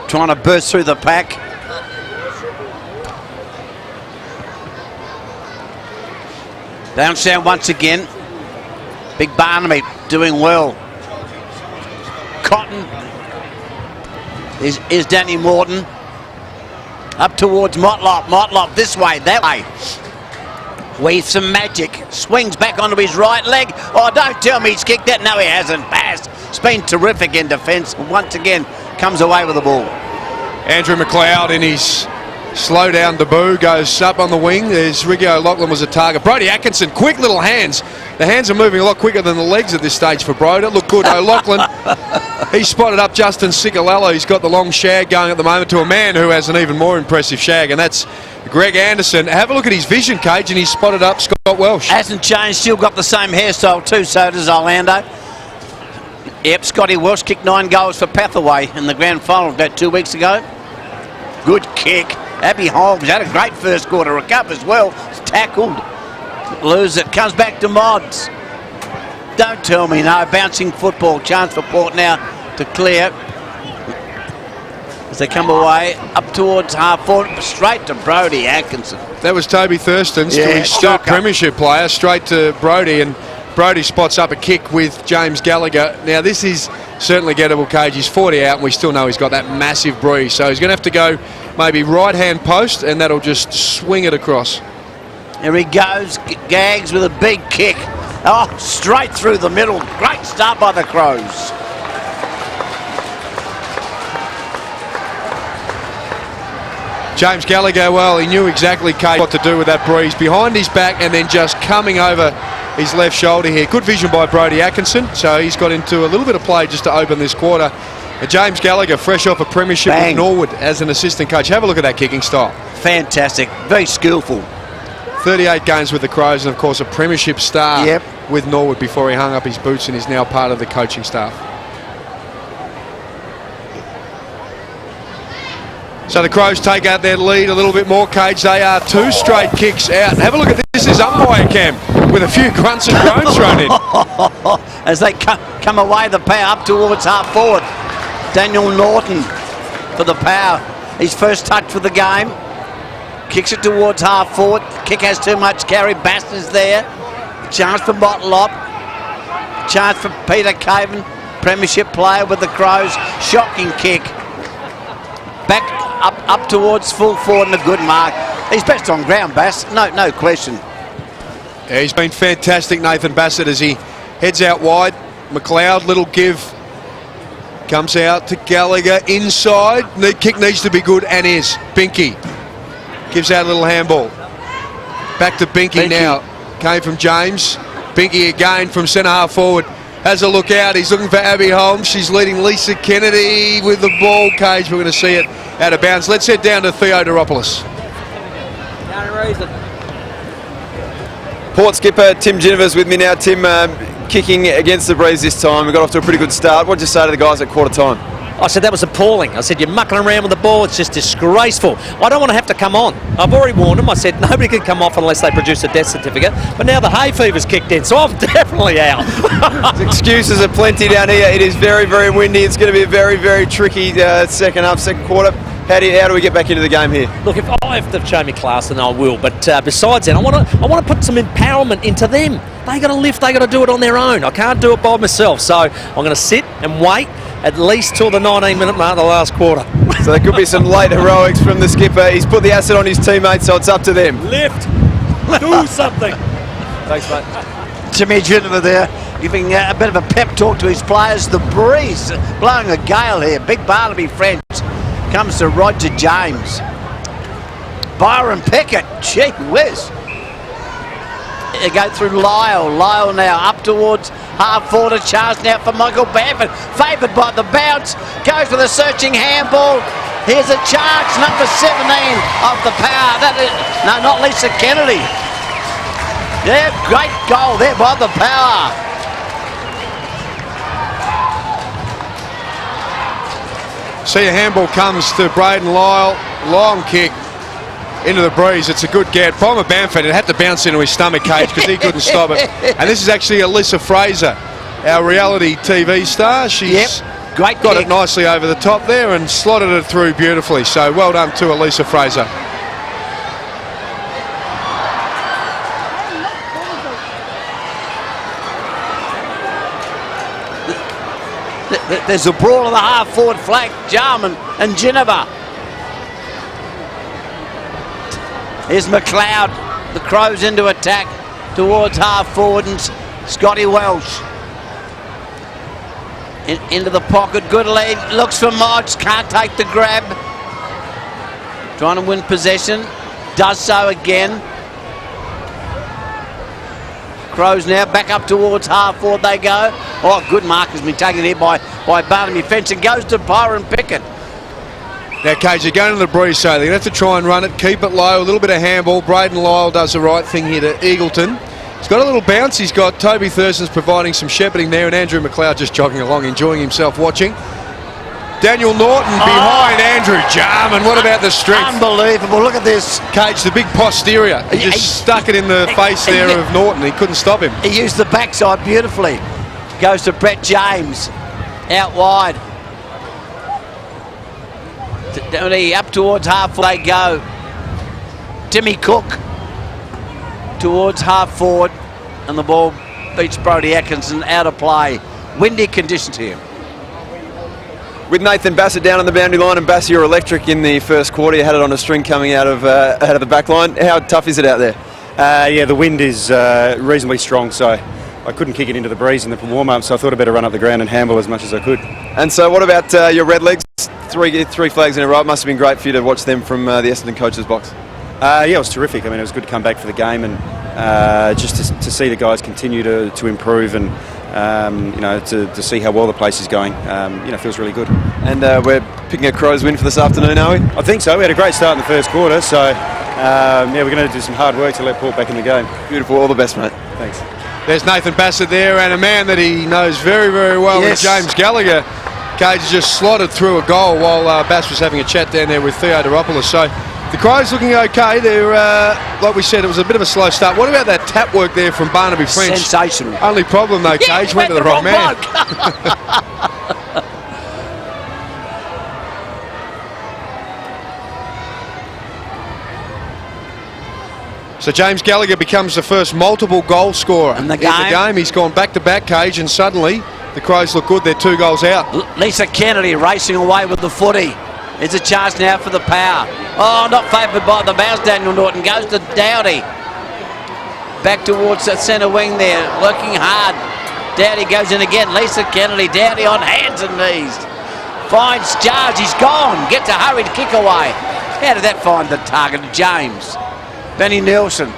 trying to burst through the pack. Bounce down once again. Big Barnaby doing well. Cotton is Danny Morton. Up towards Motlop. Motlop this way, that way. Weaves some magic. Swings back onto his right leg. Oh, don't tell me he's kicked that. No, he hasn't. Passed. It's been terrific in defence. Once again, comes away with the ball. Andrew McLeod in his slow down debut goes up on the wing. There's Ricky O'Loughlin was a target. Brody Atkinson, quick little hands. The hands are moving a lot quicker than the legs at this stage for Broder. Look good. O'Loughlin, he spotted up Justin Cicolello. He's got the long shag going at the moment to a man who has an even more impressive shag, and that's Greg Anderson. Have a look at his vision, Cage, and he's spotted up Scott Welsh. Hasn't changed, still got the same hairstyle too, so does Orlando. Yep, Scotty Welsh kicked 9 goals for Pathaway in the grand final about 2 weeks ago. Good kick. Abby Holmes had a great first quarter, recovers well, it's tackled, loses it, comes back to Mods. Don't tell me no, bouncing football, chance for Port now to clear. As they come away, up towards half forward, straight to Brody Atkinson. That was Toby Thurston's to his third shocker. premiership player, straight to Brody, and Brody spots up a kick with James Gallagher. Now this is certainly gettable, Cage. He's 40 out and we still know he's got that massive breeze, so he's going to have to go maybe right hand post and that'll just swing it across. Here he goes, Gags with a big kick. Oh, straight through the middle. Great start by the Crows. James Gallagher, well, he knew exactly, Cage, what to do with that breeze. Behind his back and then just coming over his left shoulder here. Good vision by Brody Atkinson, so he's got into a little bit of play just to open this quarter. And James Gallagher, fresh off a premiership with Norwood as an assistant coach. Have a look at that kicking style. Fantastic, very skillful. 38 games with the Crows and of course a premiership star with Norwood before he hung up his boots and is now part of the coaching staff. So the Crows take out their lead a little bit more, Cage. They are 2 straight kicks out. Have a look at this. This is umpire cam with a few grunts and groans thrown in. As they come away, the power up towards half forward. Daniel Norton for the power. His first touch for the game. Kicks it towards half forward. Kick has too much carry. Baster's there. Chance for Motlop. Chance for Peter Caven. Premiership player with the Crows. Shocking kick. Back up towards full forward and a good mark. He's best on ground, Bass. No question. Yeah, he's been fantastic, Nathan Bassett, as he heads out wide. McLeod, little give. Comes out to Gallagher inside. The kick needs to be good and is. Binky gives out a little handball. Back to Binky now. Came from James. Binky again from centre half forward. Has a look out. He's looking for Abby Holmes. She's leading Lisa Kennedy with the ball, Cage. We're going to see it out of bounds. Let's head down to Theodoropoulos. Port skipper Tim Ginniver's with me now. Tim, kicking against the breeze this time. We got off to a pretty good start. What did you say to the guys at quarter time? I said that was appalling. I said, you're mucking around with the ball. It's just disgraceful. I don't want to have to come on. I've already warned them. I said nobody can come off unless they produce a death certificate. But now the hay fever's kicked in, so I'm definitely out. Excuses are plenty down here. It is very, very windy. It's going to be a very, very tricky second quarter. How do we get back into the game here? Look, if I have to show me class, then I will. But besides that, I want to put some empowerment into them. They got to lift. They got to do it on their own. I can't do it by myself. So I'm going to sit and wait at least till the 19-minute mark of the last quarter. So there could be some late heroics from the skipper. He's put the asset on his teammates, so it's up to them. Lift. Do something. Thanks, mate. Timmy Ginniver there, giving a bit of a pep talk to his players. The breeze blowing a gale here. Big Barnaby French comes to Roger James. Byron Pickett, gee whiz. They go through Lyle. Lyle now up towards half forward. A chance now for Michael Bamford. Favoured by the bounce. Goes with a searching handball. Here's a charge. Number 17 of the Power. That is, no, not Lisa Kennedy. Yeah, great goal there by the Power. See, a handball comes to Braden Lyle. Long kick into the breeze. It's a good get. Palmer Bamford, it had to bounce into his stomach cage because he couldn't stop it. And this is actually Alyssa Fraser, our reality TV star. She's great got kick. it nicely over the top there and slotted it through beautifully. So well done to Alyssa Fraser. There's a brawl of the half-forward flank, Jarman and Geneva. Here's McLeod. The Crows into attack towards half-forward and Scotty Welsh. Into the pocket, good lead. Looks for Modge, can't take the grab. Trying to win possession. Does so again. Crows now back up towards half-forward they go. Oh, good mark has been taken here by Barnaby Fenton. Goes to Byron Pickett. Now, Cage, they're going to the breeze, so they're going to have to try and run it, keep it low, a little bit of handball. Braden Lyle does the right thing here to Eagleton. He's got a little bounce. He's got Toby Thurston's providing some shepherding there, and Andrew McLeod just jogging along, enjoying himself watching. Daniel Norton behind Andrew Jarman. What about the strength? Unbelievable. Look at this. Cage, the big posterior. He just stuck it in the face there of Norton. He couldn't stop him. He used the backside beautifully. Goes to Brett James. Out wide. Up towards half they go. Timmy Cook towards half forward, and the ball beats Brodie Atkinson out of play. Windy conditions here. With Nathan Bassett down on the boundary line, and Bassett, you're electric in the first quarter. You had it on a string coming out of the back line. How tough is it out there? Yeah, the wind is reasonably strong, so I couldn't kick it into the breeze in the warm-up, so I thought I'd better run up the ground and handle as much as I could. And so what about your Redlegs? Three flags in a row. It must have been great for you to watch them from the Essendon coach's box. Yeah, it was terrific. I mean, it was good to come back for the game and just to see the guys continue to improve and to see how well the place is going. Feels really good. And we're picking a Crows win for this afternoon, are we? I think so. We had a great start in the first quarter, so we're going to do some hard work to let Port back in the game. Beautiful. All the best, mate. Thanks. There's Nathan Bassett there, and a man that he knows very, very well is James Gallagher. Cage just slotted through a goal while Bass was having a chat down there with Theodoropoulos. So the Crows looking okay. They're, like we said, it was a bit of a slow start. What about that tap work there from Barnaby French? Sensational. Only problem though, Cage, went to the wrong man. So James Gallagher becomes the first multiple goal scorer in the game. He's gone back-to-back, Cage, and suddenly the Crows look good. They're 2 goals out. Lisa Kennedy racing away with the footy. It's a chance now for the Power. Oh, not favoured by the bounce. Daniel Norton goes to Dowdy. Back towards the centre wing there, working hard. Dowdy goes in again. Lisa Kennedy, Dowdy on hands and knees. Finds Jars, he's gone. Gets a hurried kick away. How did that find the target? James. Benny Nielsen.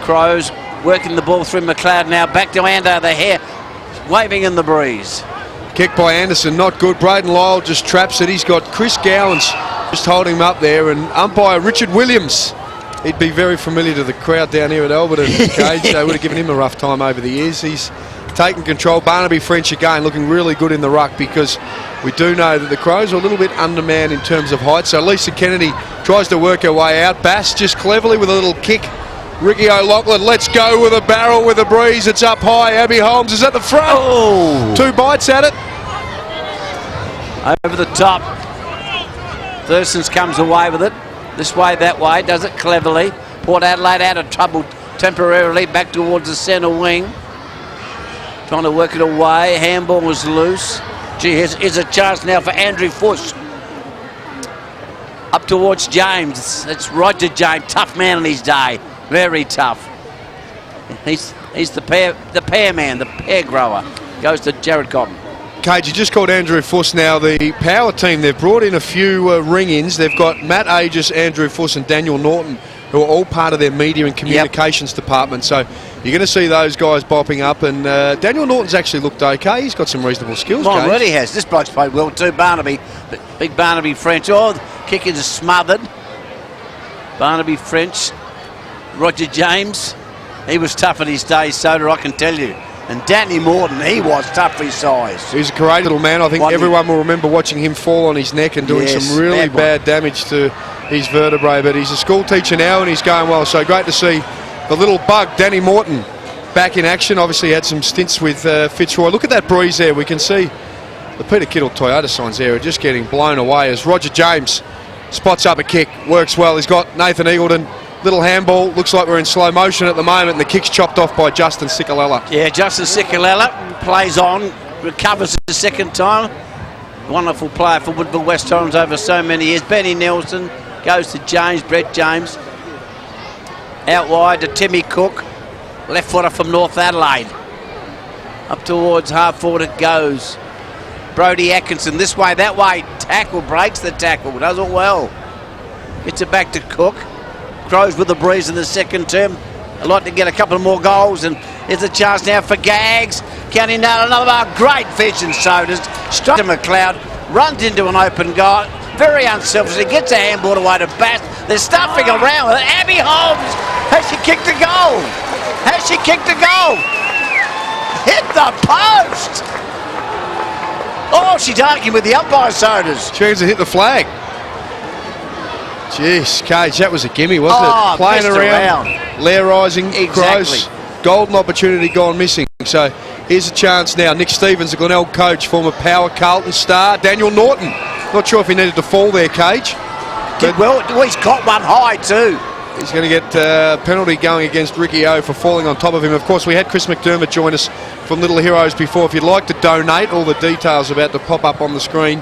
Crows working the ball through McLeod now. Back to Ando, the hair waving in the breeze. Kick by Anderson, not good. Braden Lyle just traps it. He's got Chris Gowans just holding him up there, and umpire Richard Williams. He'd be very familiar to the crowd down here at Alberton. Cage. They would have given him a rough time over the years. He's taken control. Barnaby French again looking really good in the ruck, because we do know that the Crows are a little bit undermanned in terms of height. So Lisa Kennedy tries to work her way out. Bass just cleverly with a little kick. Ricky O'Loughlin, let's go with a barrel with a breeze. It's up high. Abby Holmes is at the front. Oh. 2 bites at it. Over the top. Thurston's comes away with it. This way, that way. Does it cleverly. Port Adelaide out of trouble temporarily. Back towards the centre wing. Trying to work it away. Handball was loose. Gee, here's a chance now for Andrew Fuss. Up towards James. It's Roger James. Tough man on his day. Very tough. He's the pear man, the pear grower. Goes to Jared Cotton. Cage, you just called Andrew Fuss now. The Power team, they've brought in a few ring-ins. They've got Matt Aegis, Andrew Fuss and Daniel Norton who are all part of their media and communications department. So you're going to see those guys bopping up, and Daniel Norton's actually looked okay. He's got some reasonable skills. My word, he has. This bloke's played well too. Barnaby, big Barnaby French. Oh, the kick is smothered. Barnaby French, Roger James. He was tough at his day, Soda, I can tell you. And Danny Morton, he was tough for his size. He's a great little man. I think everyone will remember watching him fall on his neck and doing some really bad damage to his vertebrae. But he's a school teacher now and he's going well. So great to see the little bug, Danny Morton, back in action. Obviously had some stints with Fitzroy. Look at that breeze there. We can see the Peter Kittle Toyota signs there are just getting blown away as Roger James spots up a kick. Works well. He's got Nathan Eagleton. Little handball, looks like we're in slow motion at the moment, and the kick's chopped off by Justin Sikalella. Yeah, Justin Sikalella plays on, recovers the second time. Wonderful player for Woodville West Torrens over so many years. Benny Nelson goes to James, Brett James. Out wide to Timmy Cook, left footer from North Adelaide. Up towards half forward it goes. Brody Atkinson, this way, that way. Tackle, breaks the tackle, does it well. Gets it back to Cook. Crows with the breeze in the second term. I'd like to get a couple more goals, and here's a chance now for Gags. Can he nail another great fish and sodas? Straight to McLeod, runs into an open guy, very unselfishly, gets a handball away to Bass. They're stuffing around with it. Abby Holmes, has she kicked a goal? Has she kicked a goal? Hit the post! Oh, she's arguing with the umpire, Sodas. She has to hit the flag. Jeez, Cage, that was a gimme, wasn't it? Playing around. Lairising, Crows. Golden opportunity gone missing. So here's a chance now. Nick Stevens, the Glenelg coach, former Power Carlton star. Daniel Norton. Not sure if he needed to fall there, Cage. Well, he's got one high too. He's going to get a penalty going against Ricky O for falling on top of him. Of course, we had Chris McDermott join us from Little Heroes before. If you'd like to donate, all the details about to pop up on the screen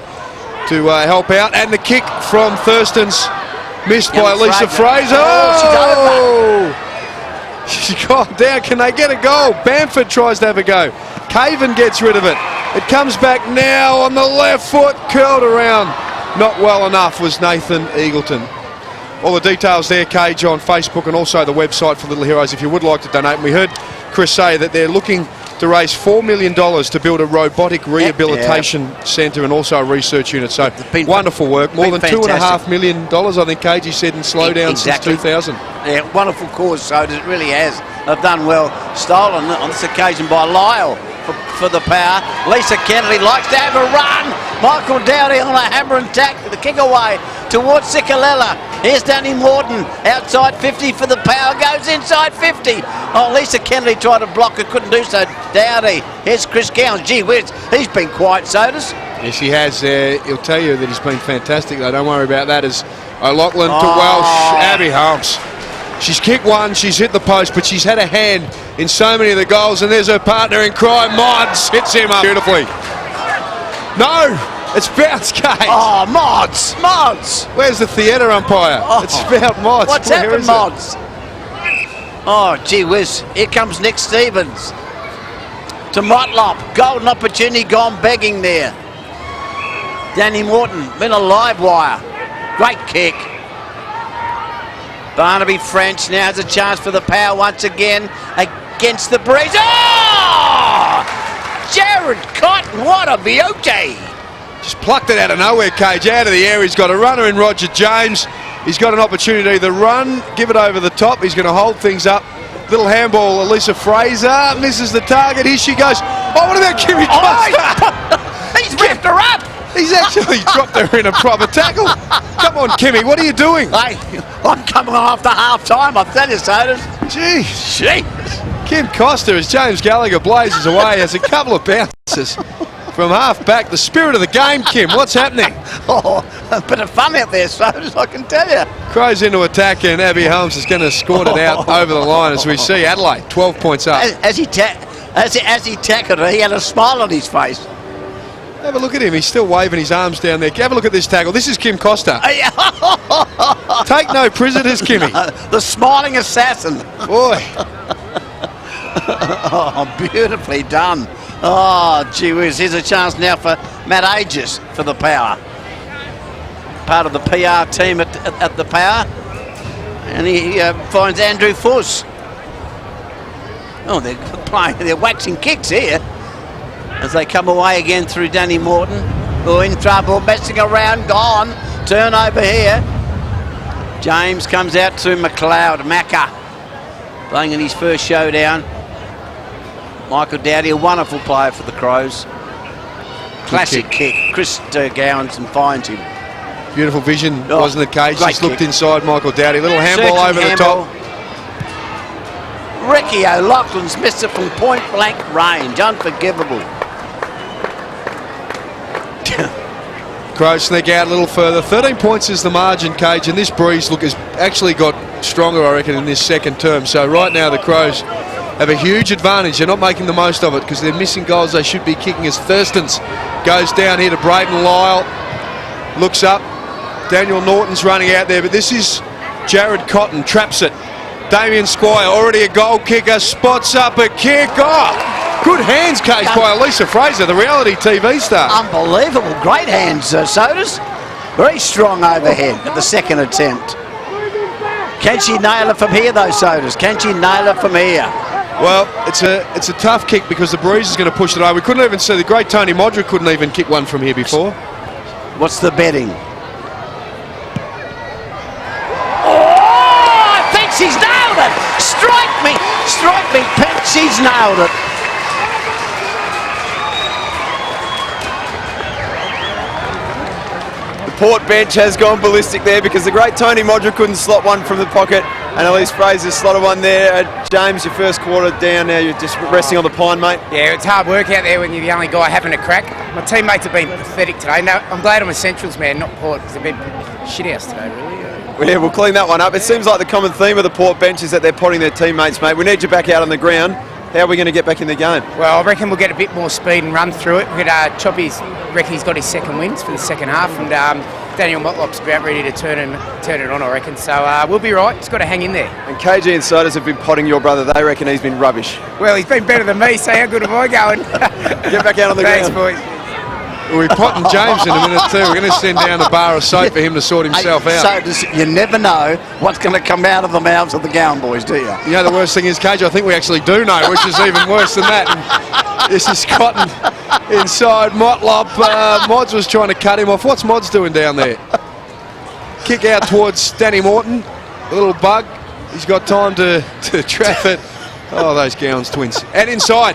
to help out. And the kick from Thurston's missed by Lisa Fraser. Oh! She's gone down. Can they get a goal? Bamford tries to have a go. Caven gets rid of it. It comes back now on the left foot, curled around. Not well enough was Nathan Eagleton. All the details there, Cage, on Facebook and also the website for Little Heroes if you would like to donate. And we heard Chris say that they're looking to raise $4 million to build a robotic rehabilitation centre and also a research unit. So wonderful work. More than $2.5 million, I think KG said, in Slowdown since 2000. Yeah, wonderful cause, so it really has. They've done well. Stolen on this occasion by Lyle for the Power. Lisa Kennedy likes to have a run. Michael Dowdy on a hammer and tack. The kick away towards Sikalella. Here's Danny Morton. Outside 50 for the Power. Goes inside 50. Oh, Lisa Kennedy tried to block it. Couldn't do so. Dowdy. Here's Chris Gowns. Gee whiz. He's been quiet, Sodas. Yes, he has. He'll tell you that he's been fantastic, though. Don't worry about that. As O'Loughlin to Welsh. Abby Holmes. She's kicked one, she's hit the post, but she's had a hand in so many of the goals, and there's her partner in crime, Mods, hits him up beautifully. No, it's bounced, Cage. Oh, Mods. Where's the theatre umpire? Oh, it's about Mods. What's happened, Mods? Oh, gee whiz. Here comes Nick Stevens. To Motlop. Golden opportunity gone begging there. Danny Morton, been a live wire. Great kick. Barnaby French now has a chance for the Power once again against the breeze. Oh! Jared Cotton, what a beauty! Just plucked it out of nowhere, Cage, out of the air. He's got a runner in Roger James. He's got an opportunity to either run, give it over the top. He's going to hold things up. Little handball, Elisa Fraser misses the target. Here she goes. Oh, what about Kimmy Costa? He's wrapped her up. He's actually dropped her in a proper tackle. Come on, Kimmy, what are you doing? Hey, I'm coming on after half time, I'll tell you, Sodas. Jeez. Kim Costa, as James Gallagher blazes away, has a couple of bounces from half back. The spirit of the game, Kim, what's happening? Oh, a bit of fun out there, Sodas, I can tell you. Crows into attack, and Abby Holmes is going to squirt it out over the line as we see Adelaide 12 points up. As he tackled her, he had a smile on his face. Have a look at him. He's still waving his arms down there. Have a look at this tackle. This is Kim Costa. Take no prisoners, Kimmy. The smiling assassin. Boy. Oh, beautifully done. Oh, gee whiz. Here's a chance now for Matt Aegis for the Power. Part of the PR team at the Power. And he finds Andrew Fuss. Oh, they're waxing kicks here as they come away again through Danny Morton. Oh, in trouble, messing around, gone. Turnover here. James comes out to McLeod. Macca playing in his first showdown. Michael Dowdy, a wonderful player for the Crows. Classic kick. Chris Gowans and finds him. Beautiful vision, wasn't it, Cage? Just looked kick. inside Michael Dowdy. Little handball over the top. Ricky O'Loughlin's missed it from point blank range. Unforgivable. Crows sneak out a little further. 13 points is the margin, Cage, and this breeze look has actually got stronger, I reckon, in this second term. So right now the Crows have a huge advantage. They're not making the most of it because they're missing goals they should be kicking as Thurstons goes down here to Braden Lyle. Looks up. Daniel Norton's running out there, but this is Jared Cotton, traps it. Damien Squire, already a goal kicker, spots up a kick. Oh, good hands, Cage, by Elisa Fraser, the reality TV star. Unbelievable, great hands, Sodas. Very strong overhead at the second attempt. Can she nail it from here, though, Sodas? Can she nail it from here? Well, it's a tough kick because the breeze is going to push it over. We couldn't even see, the great Tony Modric couldn't even kick one from here before. What's the betting? She's nailed it! Strike me, Pet, she's nailed it. The Port bench has gone ballistic there because the great Tony Modric couldn't slot one from the pocket, and Elise Fraser slotted one there. James, your first quarter down now, you're just resting on the pine, mate. Yeah, it's hard work out there when you're the only guy having a crack. My teammates have been pathetic today. No, I'm glad I'm a Centrals man, not Port, because they've been shithouse today, really. Yeah, we'll clean that one up. It seems like the common theme of the Port bench is that they're potting their teammates, mate. We need you back out on the ground. How are we going to get back in the game? Well, I reckon we'll get a bit more speed and run through it. We've got Choppy's, reckon he's got his second wins for the second half, and Daniel Motlop's about ready to turn it on, I reckon. So we'll be right. Just got to hang in there. And KG and Sodas have been potting your brother. They reckon he's been rubbish. Well, he's been better than me, so how good am I going? Get back out on the ground. Thanks, boys. We're potting James in a minute too. We're going to send down a bar of soap for him to sort himself out. So you never know what's going to come out of the mouths of the Gowan boys, do you? You know, the worst thing is, Cage, I think we actually do know, which is even worse than that. And this is Cotton inside Motlop. Mods was trying to cut him off. What's Mods doing down there? Kick out towards Danny Morton. A little bug. He's got time to trap it. Oh, those Gowans twins. And inside.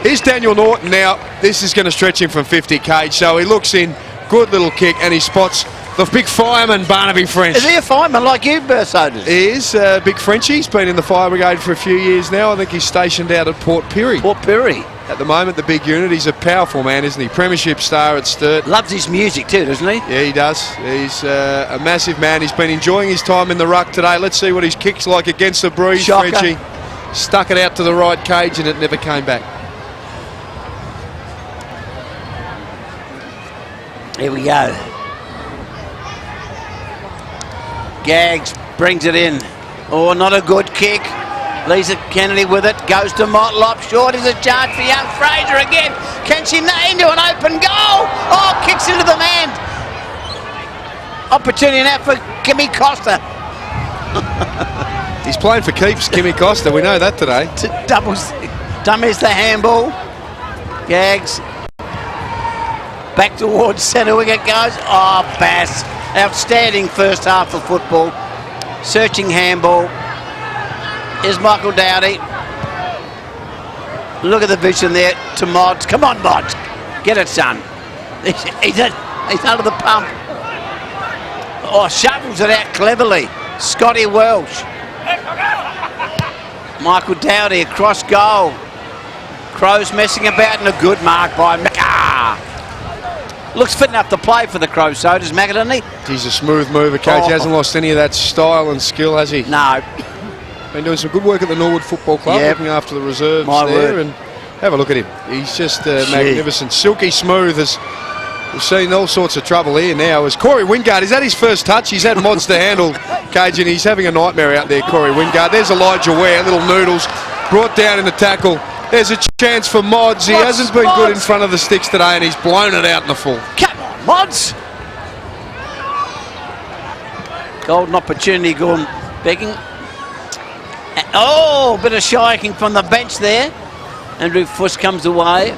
Here's Daniel Norton now. This is going to stretch him from 50, Cage. So he looks in, good little kick, and he spots the big fireman, Barnaby French. Is he a fireman like you, Sodas? He is, big Frenchie. He's been in the fire brigade for a few years now. I think he's stationed out at Port Pirie. Port Pirie. At the moment, the big unit. He's a powerful man, isn't he? Premiership star at Sturt. Loves his music too, doesn't he? Yeah, he does. He's a massive man. He's been enjoying his time in the ruck today. Let's see what his kick's like against the breeze, Shocker. Frenchie. Stuck it out to the right, Cage, and it never came back. Here we go. Gags brings it in. Oh, not a good kick. Lisa Kennedy with it. Goes to Motlop. Short is a charge for young Fraser again. Can she into an open goal? Oh, kicks into the man. Opportunity now for Kimmy Costa. He's playing for keeps, Kimmy Costa. We know that today. Dummies the handball. Gags. Back towards centre wing it goes. Oh, Bass. Outstanding first half of football. Searching handball. Here's Michael Dowdy. Look at the vision there to Mods. Come on, Mods. Get it, son. He's under the pump. Oh, shovels it out cleverly. Scotty Welsh. Michael Dowdy across goal. Crows messing about and a good mark by Looks fit enough to play for the Crows, so does Mac, doesn't he? He's a smooth mover, Coach. He hasn't lost any of that style and skill, has he? No. Been doing some good work at the Norwood Football Club, looking after the reserves there. And have a look at him. He's just magnificent. Silky smooth. As we've seen all sorts of trouble here now. As Corey Wingard, is that his first touch? He's had Mods to handle, Cage, and he's having a nightmare out there, Corey Wingard. There's Elijah Ware, little noodles, brought down in the tackle. There's a chance for Mods. He hasn't been good in front of the sticks today, and he's blown it out in the full. Come on, Mods. Golden opportunity gone Begging. Oh, bit of shaking from the bench there. Andrew Fuss comes away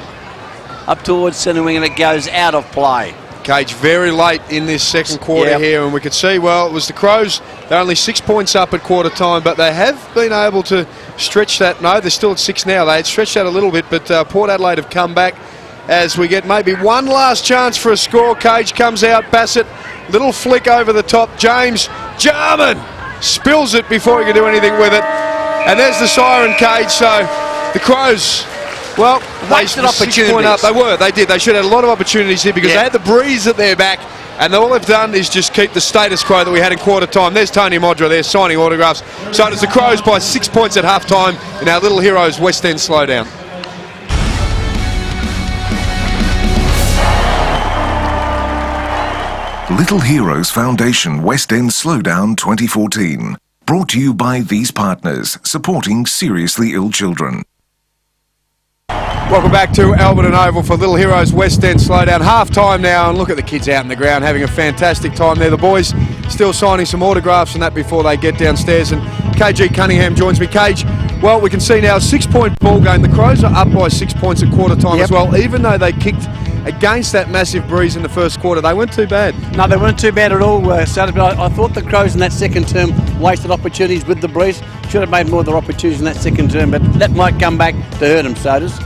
up towards centre wing and it goes out of play. Cage very late in this second quarter here, and we could see, well, it was the Crows. They're only 6 points up at quarter time, but they have been able to stretch that. No, they're still at 6 now. They had stretched that a little bit, but Port Adelaide have come back as we get maybe one last chance for a score. Cage comes out, Bassett, little flick over the top. James Jarman spills it before he can do anything with it. And there's the siren, Cage. So the Crows, well, wasted opportunities. They did. They should have had a lot of opportunities here because they had the breeze at their back, and all they've done is just keep the status quo that we had in quarter time. There's Tony Modra there signing autographs. So it is the Crows by 6 points at half time in our Little Heroes West End Slowdown. Little Heroes Foundation West End Slowdown 2014. Brought to you by these partners, supporting seriously ill children. Welcome back to Alberton Oval for Little Heroes West End Slowdown. Half time now, and look at the kids out in the ground having a fantastic time there. The boys still signing some autographs and that before they get downstairs. And KG Cunningham joins me. Cage, well, we can see now a 6 point ball game. The Crows are up by 6 points at quarter time as well, even though they kicked against that massive breeze in the first quarter. They weren't too bad. No, they weren't too bad at all. I thought the Crows in that second term wasted opportunities with the breeze. Should have made more of their opportunities in that second term, but that might come back to hurt them, so does.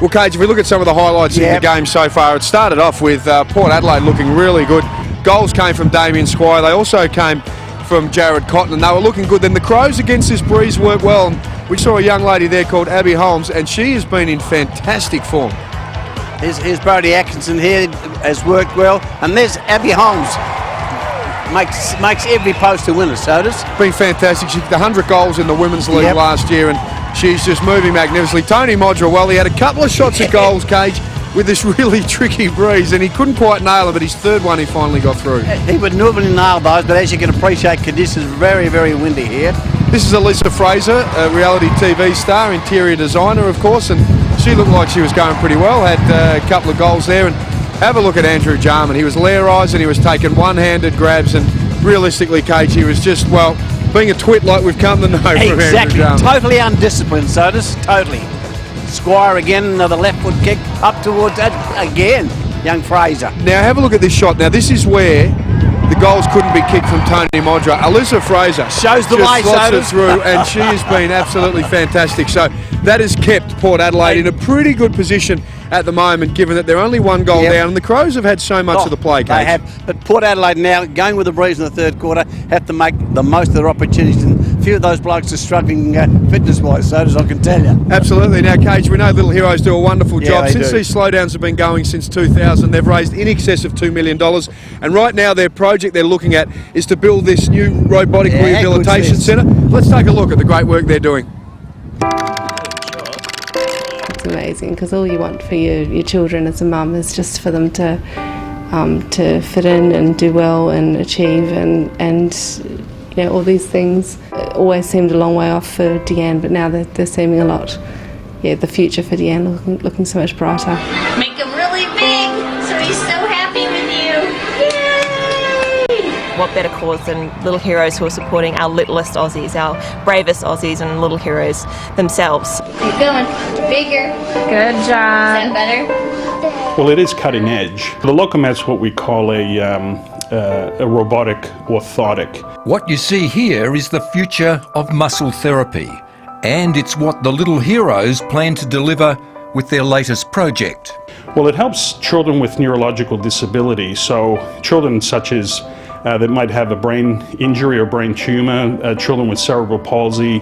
Well, Cage, if we look at some of the highlights in the game so far, it started off with Port Adelaide looking really good. Goals came from Damien Squire. They also came from Jared Cotton, and they were looking good. Then the Crows against this breeze worked well. And we saw a young lady there called Abby Holmes, and she has been in fantastic form. Here's Brodie Atkinson here, has worked well. And there's Abby Holmes. Makes every post a winner, so does. Been fantastic. She kicked 100 goals in the Women's League last year, and she's just moving magnificently. Tony Modra, well, he had a couple of shots at goals, Cage, with this really tricky breeze, and he couldn't quite nail it, but his third one he finally got through. He would normally nail those, but as you can appreciate, conditions very, very windy here. This is Alyssa Fraser, a reality TV star, interior designer, of course, and she looked like she was going pretty well, had a couple of goals there. And have a look at Andrew Jarman. He was lair-eyes and he was taking one-handed grabs, and realistically, Cage, he was just, well, being a twit like we've come to know from Andrew Jarman. Totally undisciplined, so does, totally. Squire again, another left foot kick, up towards that again, young Fraser. Now have a look at this shot. Now this is where the goals couldn't be kicked from Tony Modra. Alyssa Fraser shows the way, slots it through, and she has been absolutely fantastic. So that has kept Port Adelaide in a pretty good position at the moment, given that they're only one goal down, and the Crows have had so much of the play, Cage. They have, but Port Adelaide now, going with the breeze in the third quarter, have to make the most of their opportunities, and a few of those blokes are struggling fitness-wise, so does I can tell you. Absolutely. Now, Cage, we know Little Heroes do a wonderful job. Since do. These slowdowns have been going since 2000, they've raised in excess of $2 million, and right now their project they're looking at is to build this new robotic rehabilitation centre. Let's take a look at the great work they're doing. It's amazing, because all you want for your children as a mum is just for them to fit in and do well and achieve and you know, all these things. It always seemed a long way off for Deanne, but now they're seeming a lot. Yeah, the future for Deanne looking so much brighter. Make them really big, so he's so happy with you. Yay! What better cause than Little Heroes, who are supporting our littlest Aussies, our bravest Aussies and Little Heroes themselves. Keep going. Bigger. Good job. Is that better? Well, it is cutting edge. The Locomat's what we call a robotic orthotic. What you see here is the future of muscle therapy, and it's what the Little Heroes plan to deliver with their latest project. Well, it helps children with neurological disability, so children such as that might have a brain injury or brain tumour, children with cerebral palsy.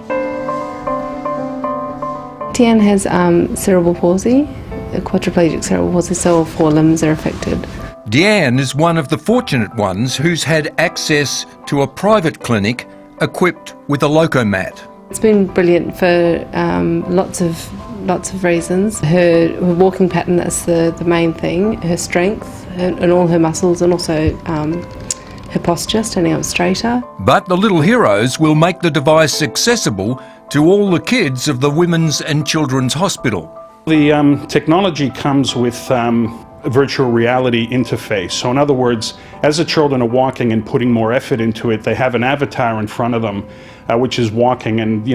Deanne has cerebral palsy, a quadriplegic cerebral palsy, so all four limbs are affected. Deanne is one of the fortunate ones who's had access to a private clinic equipped with a Locomat. It's been brilliant for lots of reasons. Her walking pattern, that's the main thing, her strength and all her muscles, and also her posture, standing up straighter. But the Little Heroes will make the device accessible to all the kids of the Women's and Children's Hospital. The technology comes with virtual reality interface. So in other words, as the children are walking and putting more effort into it, they have an avatar in front of them, which is walking, and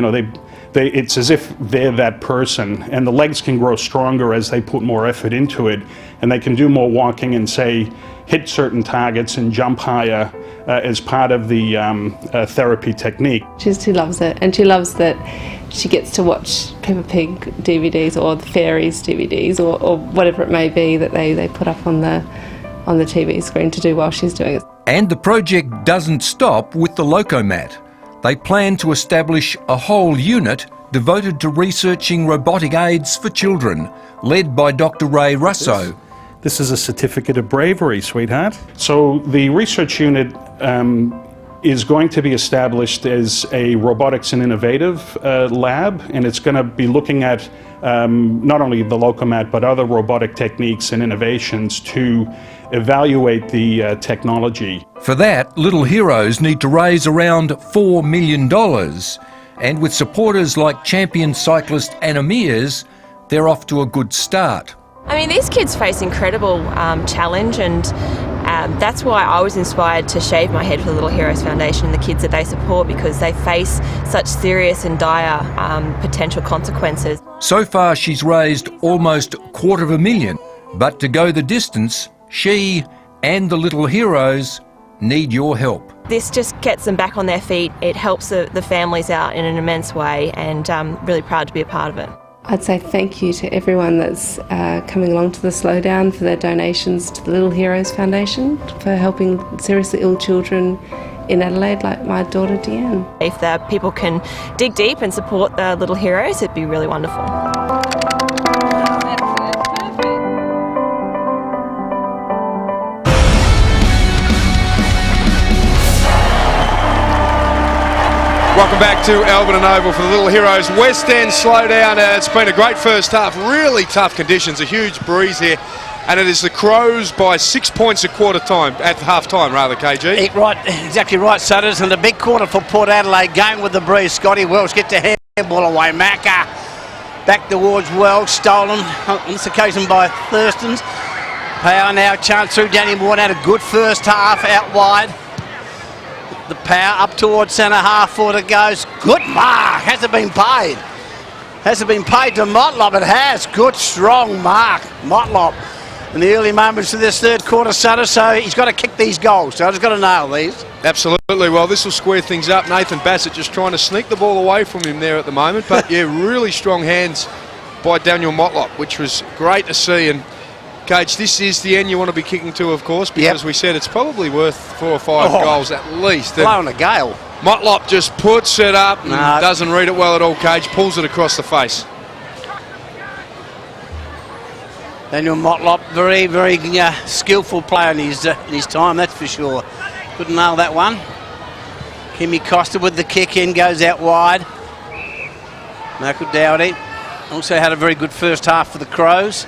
it's as if they're that person, and the legs can grow stronger as they put more effort into it, and they can do more walking and, say, hit certain targets and jump higher as part of the therapy technique. She loves it, and she loves that she gets to watch Peppa Pig DVDs or the Fairies DVDs or whatever it may be that they put up on the TV screen to do while she's doing it. And the project doesn't stop with the Locomat. They plan to establish a whole unit devoted to researching robotic aids for children, led by Dr. Ray Russo. This is a certificate of bravery, sweetheart. So the research unit is going to be established as a robotics and innovative lab, and it's going to be looking at not only the Locomat but other robotic techniques and innovations to evaluate the technology. For that, Little Heroes need to raise around $4 million, and with supporters like champion cyclist Anna Mears, they're off to a good start. I mean, these kids face incredible challenge, and that's why I was inspired to shave my head for the Little Heroes Foundation and the kids that they support, because they face such serious and dire potential consequences. So far she's raised almost $250,000, but to go the distance, she and the Little Heroes need your help. This just gets them back on their feet. It helps the families out in an immense way, and I'm really proud to be a part of it. I'd say thank you to everyone that's coming along to the Slowdown for their donations to the Little Heroes Foundation, for helping seriously ill children in Adelaide, like my daughter Deanne. If the people can dig deep and support the Little Heroes, it'd be really wonderful. Welcome back to Alberton Oval for the Little Heroes West End Slowdown. It's been a great first half, really tough conditions, a huge breeze here, and it is the Crows by 6 points at quarter time, at half time rather, KG. Right, exactly right, Sutters, and the big quarter for Port Adelaide going with the breeze. Scotty Welsh gets the handball away. Macca back towards Welsh, stolen on this occasion by Thurstons. Power now, chance through. Danny Moore had a good first half out wide. The power up towards centre half, forward it goes. Good mark. Has it been paid? Has it been paid to Motlop? It has. Good strong mark, Motlop. In the early moments of this third quarter, Sutter, so he's got to kick these goals. So he's got to nail these. Absolutely. Well, this will square things up. Nathan Bassett just trying to sneak the ball away from him there at the moment. But yeah, really strong hands by Daniel Motlop, which was great to see. And Cage, this is the end you want to be kicking to, of course, because we said it's probably worth 4 or 5 goals at least. Blowing a gale. Motlop just puts it up and doesn't read it well at all, Cage. Pulls it across the face. Daniel Motlop, very, very skillful player in his time, that's for sure. Couldn't nail that one. Kimmy Costa with the kick in, goes out wide. Michael Dowdy also had a very good first half for the Crows.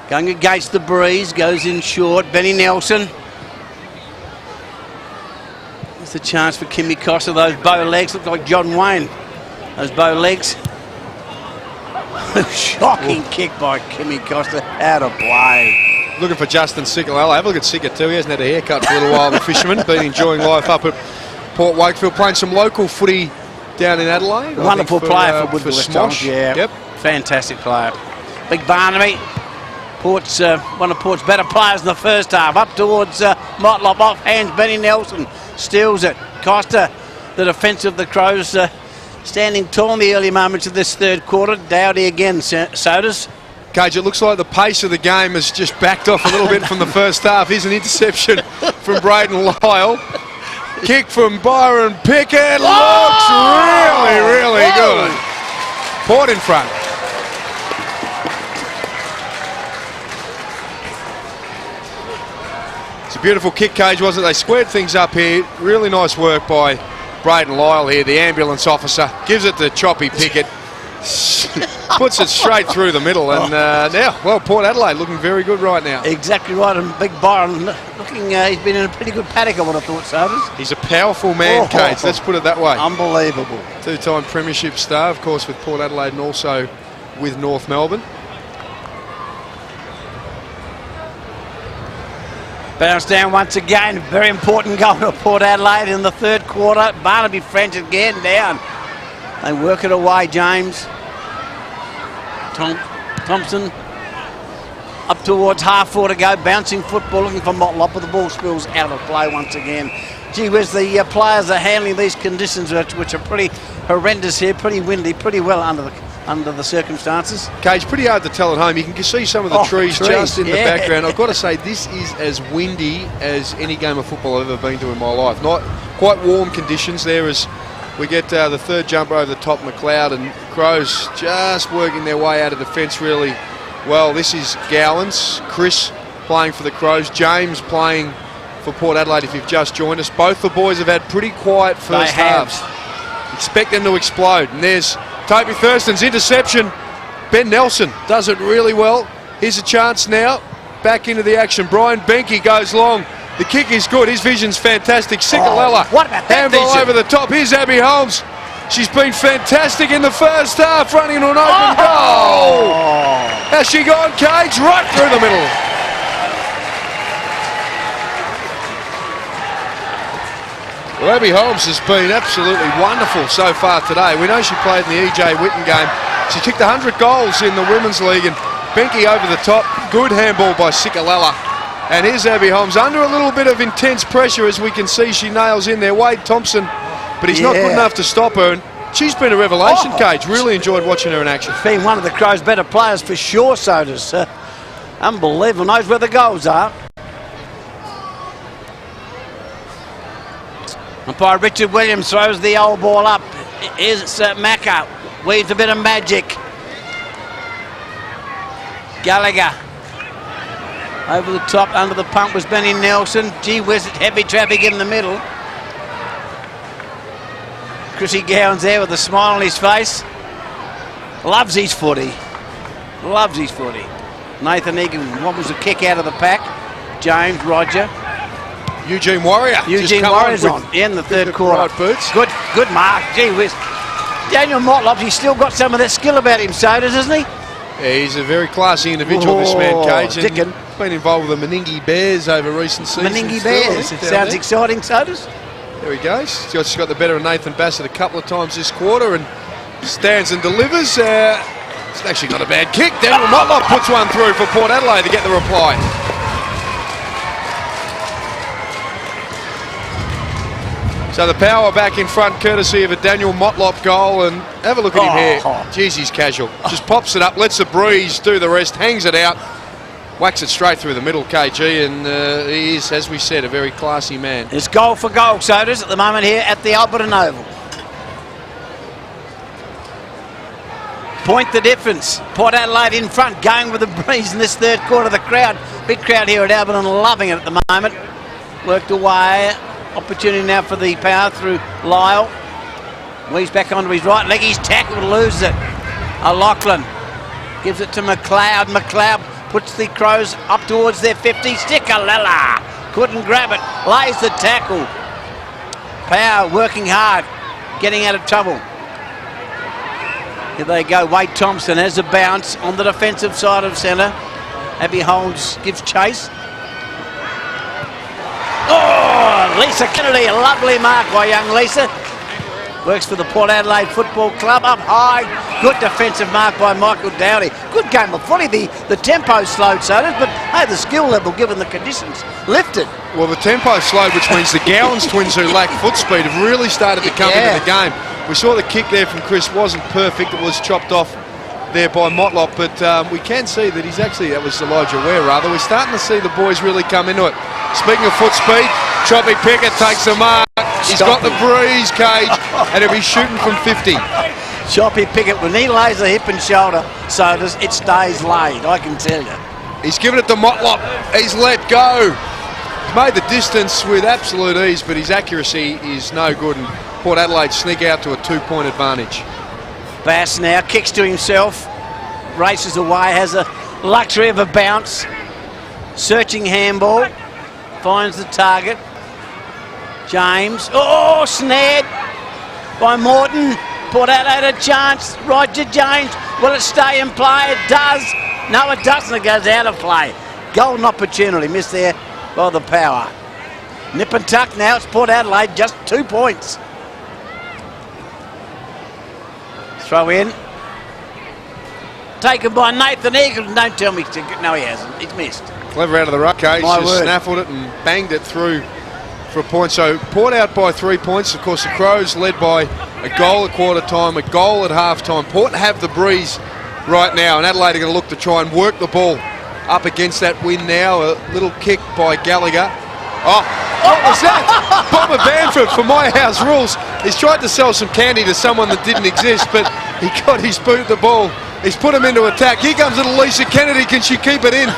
Going against the breeze, goes in short. Benny Nelson. There's a chance for Kimmy Costa. Those bow legs look like John Wayne. Those bow legs. Shocking kick by Kimmy Costa. Out of play. Looking for Justin Sickle. Have a look at Sicker too. He hasn't had a haircut for a little while, the fisherman. Been enjoying life up at Port Wakefield, playing some local footy down in Adelaide. Wonderful player for Woodville. Smosh. Yeah, yep. Fantastic player. Big Barnaby. Port's one of Port's better players in the first half. Up towards Motlop, off hands. Benny Nelson steals it. Costa, the defence of the Crows, standing tall in the early moments of this third quarter. Dowdy again, Sodas. Cage, it looks like the pace of the game has just backed off a little bit from the first half. Here's an interception from Braden Lyle. Kick from Byron Pickett. Looks really, really good. Port in front. It's a beautiful kick, Cage, wasn't it? They squared things up here. Really nice work by Braden Lyle here, the ambulance officer. Gives it to Choppy Pickett. Puts it straight through the middle. And now, well, Port Adelaide looking very good right now. Exactly right. And Big Byron looking, he's been in a pretty good paddock, I would have thought, Sodas. He's a powerful man, Cage. Let's put it that way. Unbelievable. Two-time premiership star, of course, with Port Adelaide and also with North Melbourne. Bounce down once again. Very important goal to Port Adelaide in the third quarter. Barnaby French again down. They work it away, James. Thompson up towards half 4 to go. Bouncing football, looking for Motlop, but the ball spills out of play once again. Gee whiz, the players are handling these conditions, which are pretty horrendous here, pretty windy, pretty well under the circumstances. Cage, pretty hard to tell at home. You can see some of the trees just in the background. I've got to say, this is as windy as any game of football I've ever been to in my life. Not quite warm conditions there as we get the third jumper over the top, McLeod, and Crows just working their way out of defence really well. This is Gowans, Chris playing for the Crows, James playing for Port Adelaide if you've just joined us. Both the boys have had pretty quiet first halves. Expect them to explode. And there's Toby Thurston's interception. Ben Nelson does it really well. Here's a chance now. Back into the action. Brian Benke goes long. The kick is good. His vision's fantastic. Sikalella. What about that handball vision? over the top. Here's Abby Holmes. She's been fantastic in the first half, running into an open goal. Has she gone, Cage? Right through the middle. Well, Abby Holmes has been absolutely wonderful so far today. We know she played in the EJ Whitten game. She kicked 100 goals in the Women's League, and Benke over the top. Good handball by Sikalella. And here's Abby Holmes under a little bit of intense pressure, as we can see she nails in there. Wade Thompson, but he's not good enough to stop her. And she's been a revelation, Cage. Really enjoyed watching her in action. Been one of the Crows' better players for sure, so does unbelievable. Knows where the goals are. Umpire Richard Williams throws the old ball up. Here's Macca. Weaves a bit of magic. Gallagher. Over the top, under the pump was Benny Nelson. Gee whiz, heavy traffic in the middle. Chrissy Gowans there with a smile on his face. Loves his footy. Loves his footy. Nathan Egan wobbles a kick out of the pack. James, Roger. Eugene Warrior. Eugene Warrior's on in the third quarter. Right boots. Good mark. Gee whiz. Daniel Motlop, he's still got some of that skill about him, so doesn't he? Yeah, he's a very classy individual, this man, Cage. And been involved with the Meningie Bears over recent seasons. Meningie Bears. It sounds exciting, so does. There he goes. He's just got the better of Nathan Bassett a couple of times this quarter and stands and delivers. It's actually not a bad kick. Daniel Motlop puts one through for Port Adelaide to get the reply. So the Power back in front, courtesy of a Daniel Motlop goal, and have a look at him here. Jeez, he's casual. Just pops it up, lets the breeze do the rest, hangs it out, whacks it straight through the middle, KG, and he is, as we said, a very classy man. It's goal for goal, so it is at the moment here at the Alberton Oval. Point the difference. Port Adelaide in front, going with the breeze in this third quarter. The crowd, big crowd here at Alberton, loving it at the moment. Worked away. Opportunity now for the Power through Lyle. Weaves back onto his right leg. He's tackled, loses it. O'Loughlin gives it to McLeod. McLeod puts the Crows up towards their 50. Sikalella couldn't grab it. Lays the tackle. Power working hard, getting out of trouble. Here they go. Wade Thompson has a bounce on the defensive side of centre. Abby Holmes gives chase. Oh, Lisa Kennedy, a lovely mark by young Lisa. Works for the Port Adelaide Football Club, up high. Good defensive mark by Michael Dowdy. Good game of footy. The tempo slowed, so does, but hey, the skill level, given the conditions, lifted. Well, the tempo slowed, which means the Gowans twins, who lack foot speed, have really started to come into the game. We saw the kick there from Chris wasn't perfect. It was chopped off there by Motlop, but we can see that he's actually, that was Elijah Ware rather, we're starting to see the boys really come into it. Speaking of foot speed, Choppy Pickett takes a mark. He's got the breeze, Cage, and he'll be shooting from 50. Choppy Pickett, when he lays a hip and shoulder, so does it stays laid, I can tell you. He's given it to Motlop. He's let go. He's made the distance with absolute ease, but his accuracy is no good, and Port Adelaide sneak out to a 2-point advantage. Bass now kicks to himself, races away, has a luxury of a bounce. Searching handball, finds the target. James, oh, snared by Morton. Port Adelaide a chance. Roger James, will it stay in play? It does. No, it doesn't. It goes out of play. Golden opportunity missed there by the Power. Nip and tuck now, it's Port Adelaide, just 2 points. Throw in. Taken by Nathan Eagleton. Don't tell me. No, he hasn't. He's missed. Clever out of the ruck cage. My Just word. snaffled it and banged it through for a point. So Port out by 3 points. Of course, the Crows led by a goal at quarter time, a goal at half time. Port have the breeze right now, and Adelaide are going to look to try and work the ball up against that win now. A little kick by Gallagher. Oh, what was that? Bomber Bamford, for my house rules. He's tried to sell some candy to someone that didn't exist, but he got his boot at the ball. He's put him into attack. Here comes little Lisa Kennedy. Can she keep it in?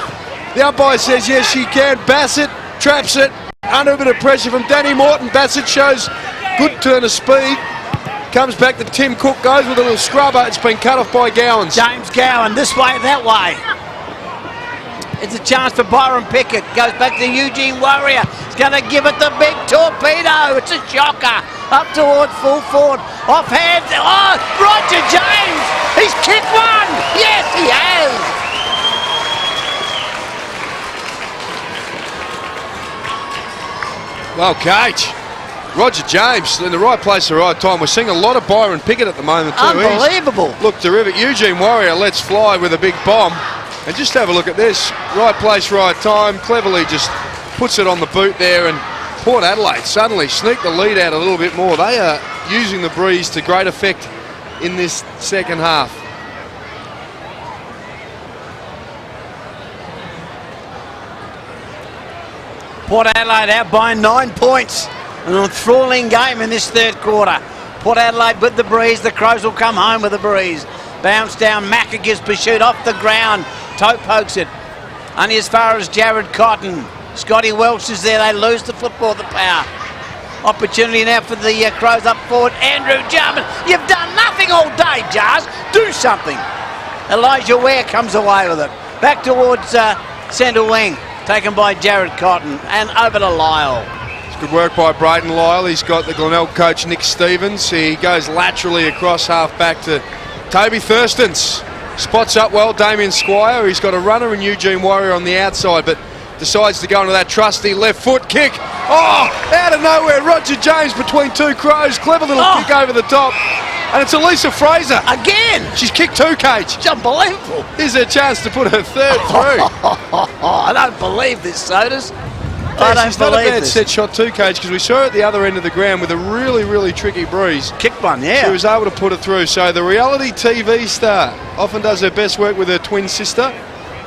The umpire says yes, she can. Bassett traps it under a bit of pressure from Danny Morton. Bassett shows good turn of speed. Comes back to Tim Cook, goes with a little scrubber. It's been cut off by Gowans. James Gowan, this way, that way. It's a chance for Byron Pickett. Goes back to Eugene Warrior. He's going to give it the big torpedo. It's a shocker. Up towards full forward. Off hand. Oh, Roger James. He's kicked one. Yes, he has. Well, Cage. Roger James in the right place at the right time. We're seeing a lot of Byron Pickett at the moment too. Unbelievable. Look terrific. Eugene Warrior lets fly with a big bomb. And just have a look at this. Right place, right time. Cleverly just puts it on the boot there, and Port Adelaide suddenly sneak the lead out a little bit more. They are using the breeze to great effect in this second half. Port Adelaide out by 9 points. An enthralling game in this third quarter. Port Adelaide with the breeze. The Crows will come home with the breeze. Bounce down. Macca gives pursuit off the ground. Toe pokes it. Only as far as Jared Cotton. Scotty Welsh is there. They lose the football, the Power. Opportunity now for the Crows up forward. Andrew Jarman. You've done nothing all day, Jars. Do something. Elijah Ware comes away with it. Back towards centre wing. Taken by Jared Cotton. And over to Lyle. It's good work by Braden Lyle. He's got the Glenelg coach Nick Stevens. He goes laterally across half back to Toby Thurstons. Spots up well Damien Squire. He's got a runner and Eugene Warrior on the outside, but decides to go into that trusty left foot kick. Oh, out of nowhere, Roger James between two Crows. Clever little kick over the top. And it's Elisa Fraser. Again. She's kicked two, Cage. It's unbelievable. Here's her chance to put her third through. I don't believe this, Sodas. She's not a bad set shot too, Cage, because we saw her at the other end of the ground with a really, really tricky breeze. Kicked one, yeah. She was able to put it through. So the reality TV star often does her best work with her twin sister,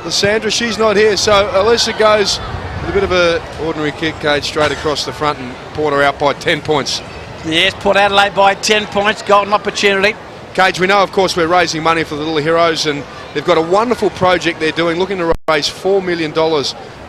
Lysandra. She's not here, so Alyssa goes with a bit of a ordinary kick, Cage, straight across the front, and Porter out by 10 points. Yes, Port Adelaide by 10 points. Golden opportunity. Cage, we know, of course, we're raising money for the Little Heroes, and they've got a wonderful project they're doing, looking to raise $4 million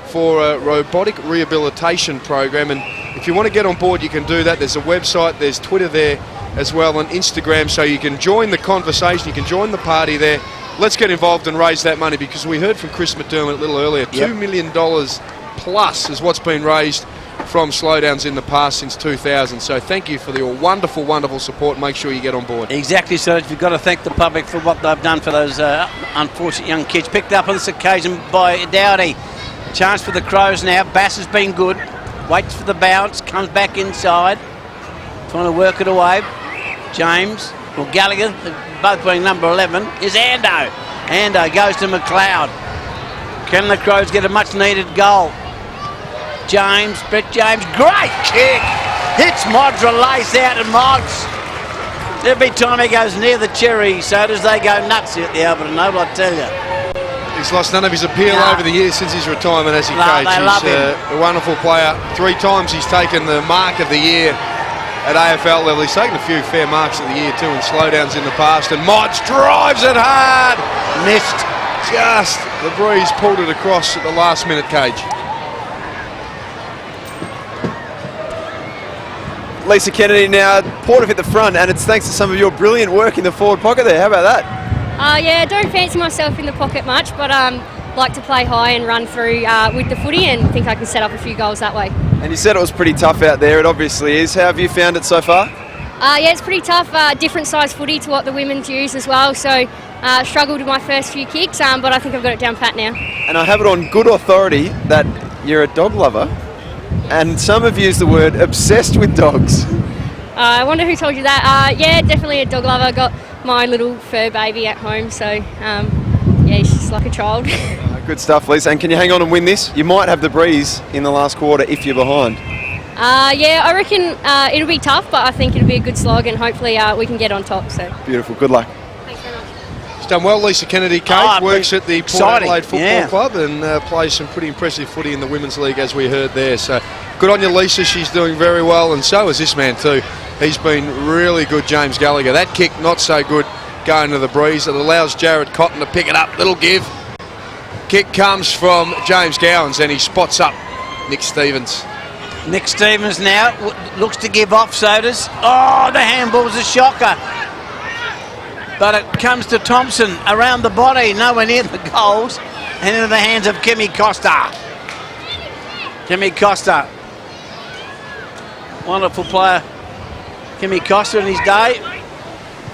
for a robotic rehabilitation program. And if you want to get on board, you can do that. There's a website, there's Twitter there as well, and Instagram, so you can join the conversation, you can join the party there. Let's get involved and raise that money, because we heard from Chris McDermott a little earlier, $2 million plus is what's been raised from Slowdowns in the past since 2000. So thank you for your wonderful, wonderful support. Make sure you get on board. Exactly, so you've got to thank the public for what they've done for those unfortunate young kids. Picked up on this occasion by Dowdy. Chance for the Crows now. Bass has been good. Waits for the bounce. Comes back inside. Trying to work it away. James or Gallagher, both being number 11, is Ando. Ando goes to McLeod. Can the Crows get a much needed goal? James, Brett James, great kick. Hits Modra, lace out and Mods. Every time he goes near the cherry sodas, they go nuts here at the Alberton Oval, I tell you. He's lost none of his appeal over the years since his retirement, has he, Cage? They love him. A wonderful player. 3 times he's taken the mark of the year at AFL level. He's taken a few fair marks of the year too in Slowdowns in the past. And Mods drives it hard. Missed. Just the breeze pulled it across at the last minute, Cage. Lisa Kennedy now, Port have hit the front, and it's thanks to some of your brilliant work in the forward pocket there. How about that? Yeah, don't fancy myself in the pocket much, but like to play high and run through with the footy, and think I can set up a few goals that way. And you said it was pretty tough out there. It obviously is. How have you found it so far? Yeah, it's pretty tough. Different size footy to what the women's use as well, so struggled with my first few kicks, but I think I've got it down pat now. And I have it on good authority that you're a dog lover, and some have used the word obsessed with dogs. I wonder who told you that. Yeah, definitely a dog lover. Got my little fur baby at home, so yeah, he's just like a child. Good stuff, Lisa. And can you hang on and win this? You might have the breeze in the last quarter if you're behind. Yeah, I reckon it'll be tough, but I think it'll be a good slog, and hopefully we can get on top. So. Beautiful. Good luck. She's done well, Lisa Kennedy, Kate. Works at the Port Adelaide Football Club and plays some pretty impressive footy in the Women's League, as we heard there. So good on you, Lisa. She's doing very well, and so is this man too. He's been really good, James Gallagher. That kick, not so good, going to the breeze. It allows Jared Cotton to pick it up. Little give. Kick comes from James Gowans, and he spots up Nick Stevens. Nick Stevens now looks to give off, so does. Oh, the handball's a shocker. But it comes to Thompson around the body, nowhere near the goals, and into the hands of Kimmy Costa. Kimmy Costa. Wonderful player. Kimmy Costa in his day.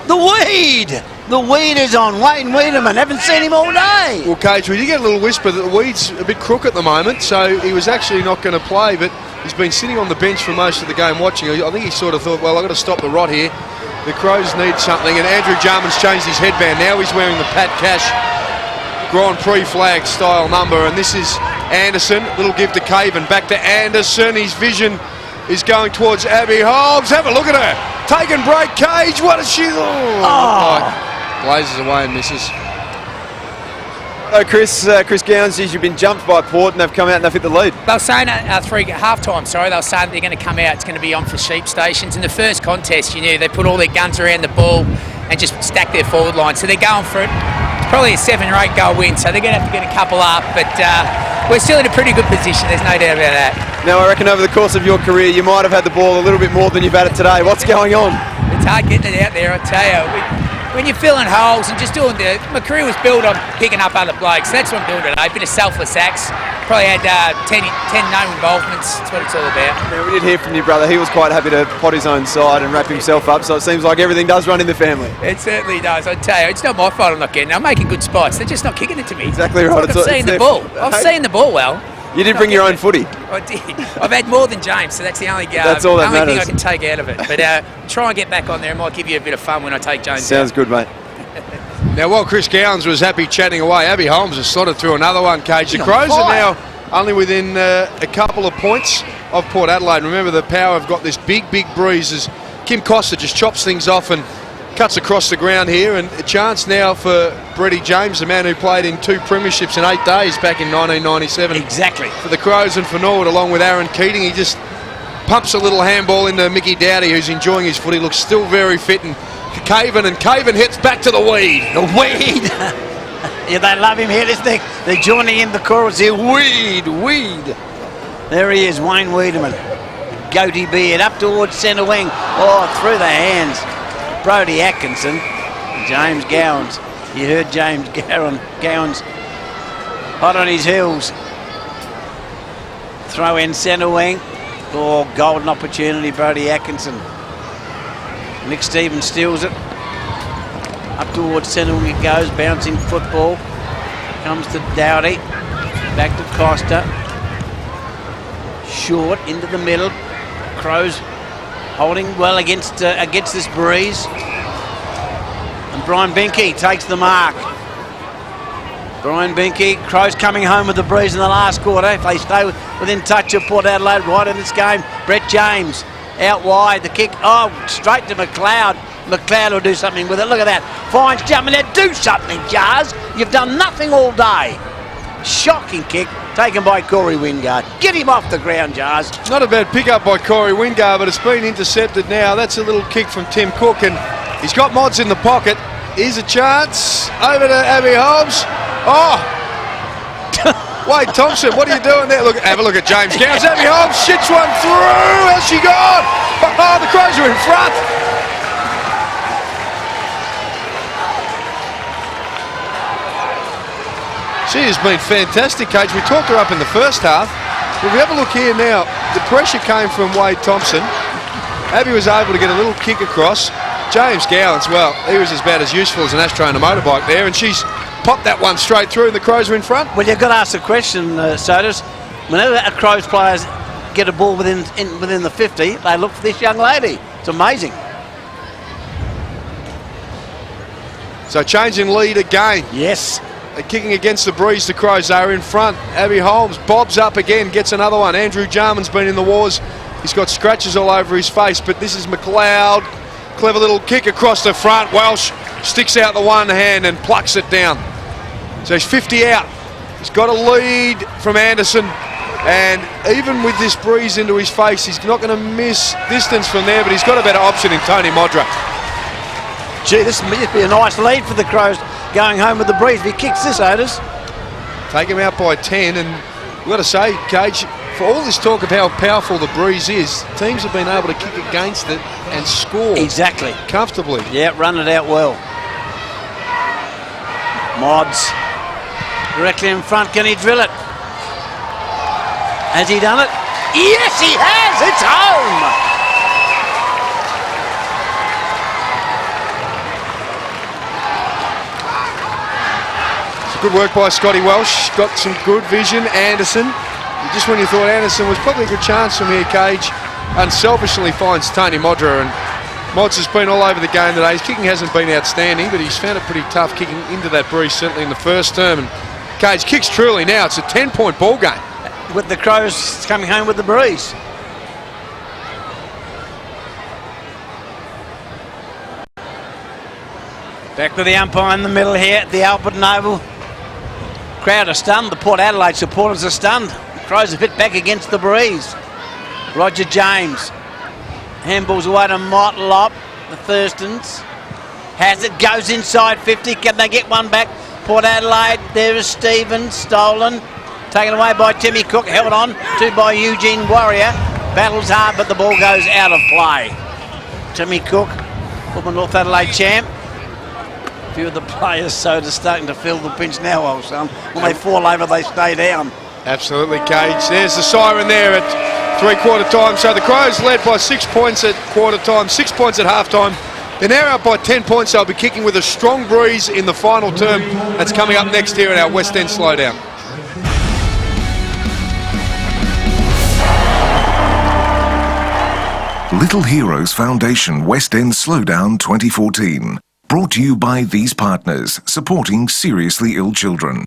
The weed! The weed is on. Wayne Wiedemann. Haven't seen him all day. Well, Cage, we did get a little whisper that the weed's a bit crook at the moment, so he was actually not going to play, but he's been sitting on the bench for most of the game watching. I think he sort of thought, well, I've got to stop the rot here. The Crows need something, and Andrew Jarman's changed his headband. Now he's wearing the Pat Cash Grand Prix flag style number, and this is Anderson. Little give to Caven. Back to Anderson. His vision is going towards Abby Holmes. Have a look at her. Taking break, Cage. What is she? Blazes away and misses. So Chris Gowans, you've been jumped by Port and they've come out and they've hit the lead. They were saying at half-time, they were saying they're going to come out, it's going to be on for sheep stations. In the first contest, you knew they put all their guns around the ball and just stack their forward line. So they're going for it. Probably a 7 or 8 goal win, so they're going to have to get a couple up. But we're still in a pretty good position, there's no doubt about that. Now, I reckon over the course of your career, you might have had the ball a little bit more than you've had it today. What's going on? It's hard getting it out there, I tell you. When you're filling holes and just doing my career was built on picking up other blokes. That's what I'm doing today. A bit of selfless acts. Probably had 10 no involvements. That's what it's all about. Now, we did hear from your brother. He was quite happy to pot his own side and wrap himself up. So it seems like everything does run in the family. It certainly does. I tell you, it's not my fault I'm not getting it. I'm making good spots. They're just not kicking it to me. Exactly right. Like I'm seeing the ball. I'm seeing the ball well. You did bring your own footy. I did. I've had more than James, so that's the only that's all that only matters. thing I can take out of it. But try and get back on there. It might give you a bit of fun when I take James. Sounds good, mate. Now, while Chris Gowans was happy chatting away, Abby Holmes has slotted through another one, Cage. The Crows are now only within a couple of points of Port Adelaide. Remember, the Power have got this big breeze as Kim Costa just chops things off and cuts across the ground here, and a chance now for Brady James, the man who played in 2 premierships in 8 days back in 1997. Exactly. For the Crows and for Norwood, along with Aaron Keating. He just pumps a little handball into Mickey Dowdy, who's enjoying his footy. Looks still very fit, and Caven hits back to the weed. The weed. Yeah, they love him here. They're joining in the chorus here. Weed. There he is, Wayne Wiedemann. Goatee beard up towards centre wing. Oh, through the hands. Brodie Atkinson. James Gowans. You heard James Gowans hot on his heels. Throw in centre wing. Oh, golden opportunity, Brodie Atkinson. Nick Stevens steals it. Up towards centre wing it goes, bouncing football. Comes to Dowdy. Back to Costa. Short into the middle. Crows holding well against this breeze. And Brian Binky takes the mark. Brian Binky, Crows coming home with the breeze in the last quarter. If they stay within touch of Port Adelaide right in this game. Brett James out wide, the kick, straight to McLeod. McLeod will do something with it. Look at that. Fines jumping there. Do something, Jars. You've done nothing all day. Shocking kick taken by Corey Wingard. Get him off the ground, Jars. Not a bad pick-up by Corey Wingard, but it's been intercepted now. That's a little kick from Tim Cook, and he's got Mods in the pocket. Here's a chance. Over to Abby Holmes. Wade Thompson, what are you doing there? Look, have a look at James Gowans. Abby Holmes shits one through. How's she gone? Oh, the Crows are in front. She has been fantastic, Cage. We talked her up in the first half. If we have a look here now, the pressure came from Wade Thompson. Abby was able to get a little kick across. James Gowans, well, he was about as useful as an ashtray on a motorbike there, and she's popped that one straight through, and the Crows are in front. Well, you've got to ask the question, Sodas. Whenever a Crows players get a ball within the 50, they look for this young lady. It's amazing. So changing lead again. Yes. They're kicking against the breeze. The Crows are in front. Abby Holmes bobs up again, gets another one. Andrew Jarman's been in the wars. He's got scratches all over his face, but this is McLeod. Clever little kick across the front. Welsh sticks out the one hand and plucks it down. So he's 50 out. He's got a lead from Anderson, and even with this breeze into his face, he's not going to miss distance from there, but he's got a better option in Tony Modra. Gee, this must be a nice lead for the Crows going home with the breeze. If he kicks this, Otis. Take him out by 10, and we've got to say, Cage, for all this talk of how powerful the breeze is, teams have been able to kick against it and score. Exactly. Comfortably. Yeah, run it out well. Mods. Directly in front, can he drill it? Has he done it? Yes, he has! It's home! It's good work by Scotty Welsh. Got some good vision. Anderson. Just when you thought Anderson was probably a good chance from here, Cage unselfishly finds Tony Modra, and Mods has been all over the game today. His kicking hasn't been outstanding, but he's found it pretty tough kicking into that breeze, certainly in the first term. And Cage kicks truly now. It's a 10-point ball game. With the Crows coming home with the breeze. Back with the umpire in the middle here at the Alberton Oval. Crowd are stunned. The Port Adelaide supporters are stunned. Crows a bit back against the breeze. Roger James. Handballs away to Motlop. The Thurstons. Has it, goes inside 50. Can they get one back? Port Adelaide. There is Stevens. Stolen. Taken away by Timmy Cook. Held on to by Eugene Warrior. Battles hard, but the ball goes out of play. Timmy Cook, former North Adelaide champ. A few of the players, so they're starting to feel the pinch now, old son. When they fall over, they stay down. Absolutely, Cage. There's the siren there at three-quarter time. So the Crows led by 6 points at quarter time, 6 points at half-time. They're now out by 10 points. They'll be kicking with a strong breeze in the final term. That's coming up next here in our West End Slowdown. Little Heroes Foundation West End Slowdown 2014. Brought to you by these partners, supporting seriously ill children.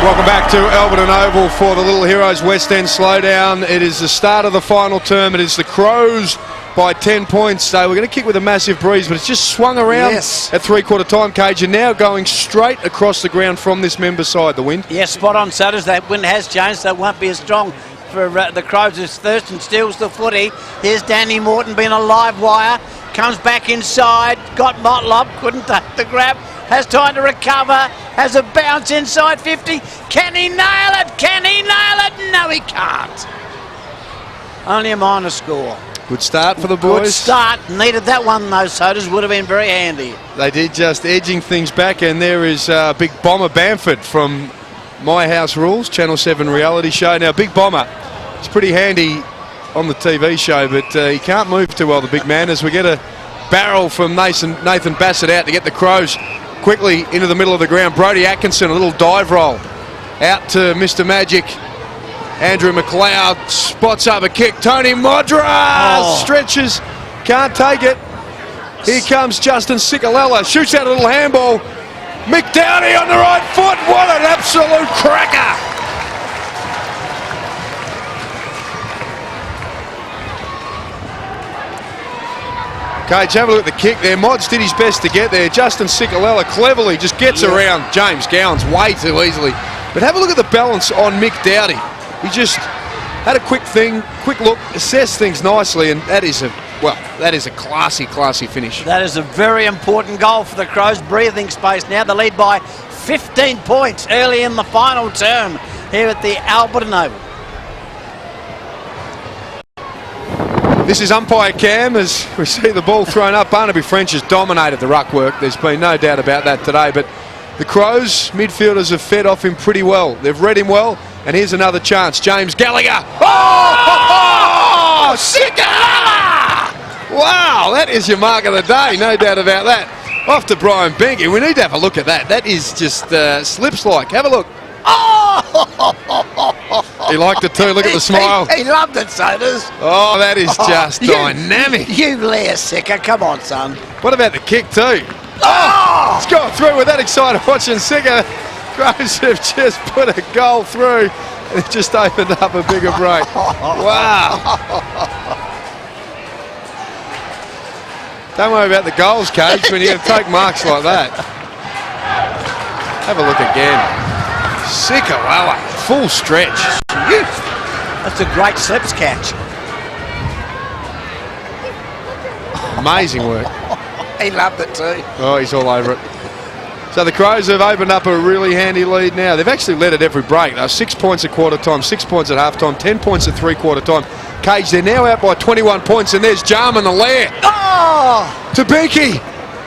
Welcome back to Alberton Oval for the Little Heroes West End Slowdown. It is the start of the final term. It is the Crows by 10 points. So we're going to kick with a massive breeze, but it's just swung around at three-quarter time, Cage, and now going straight across the ground from this member side, the wind. Yes, spot on, Sutters. That wind has changed, so it won't be as strong for the Crows as Thurston steals the footy. Here's Danny Morton being a live wire. Comes back inside. Got Motlop. Couldn't take the grab. Has time to recover. Has a bounce inside 50. Can he nail it? Can he nail it? No, he can't. Only a minor score. Good start for the boys. Good start. Needed that one, though, Sodas. Would have been very handy. They did, just edging things back, and there is Big Bomber Bamford from My House Rules, Channel 7 reality show. Now, Big Bomber, it's pretty handy on the TV show, but he can't move too well, the big man, as we get a barrel from Nathan Bassett out to get the Crows quickly into the middle of the ground. Brodie Atkinson, a little dive roll out to Mr. Magic. Andrew McLeod spots up a kick. Tony Modra stretches, can't take it. Here comes Justin Cicolella, shoots out a little handball. Mick Downey on the right foot. What an absolute cracker! Cage, have a look at the kick there. Mods did his best to get there. Justin Cicolella cleverly just gets around James Gowans way too easily. But have a look at the balance on Mick Dowdy. He just had a quick look, assessed things nicely, and that is a classy finish. That is a very important goal for the Crows. Breathing space now. They lead by 15 points early in the final term here at the Alberton Oval. This is umpire Cam as we see the ball thrown up. Barnaby French has dominated the ruck work. There's been no doubt about that today, but the Crows midfielders have fed off him pretty well. They've read him well, and here's another chance. James Gallagher. Oh, Cicolella! Wow, that is your mark of the day, no doubt about that. Off to Brian Benke. We need to have a look at that. That is just slips-like. Have a look. He liked it too. Look at the smile. He loved it, so does. Oh, that is just dynamic. You lair Sicker. Come on, son. What about the kick too? Oh! It's gone through with that excited watching Sicker. Crows have just put a goal through and it just opened up a bigger break. Wow. Don't worry about the goals, Cage, when you take marks like that. Have a look again. Sicker, wow, full stretch. That's a great slips catch. Amazing work. He loved it too. Oh, he's all over it. So the Crows have opened up a really handy lead now. They've actually led at every break. They're 6 points at quarter time, 6 points at half time, 10 points at three-quarter time. Cage, they're now out by 21 points, and there's Jarman the lair. Oh! To Benke.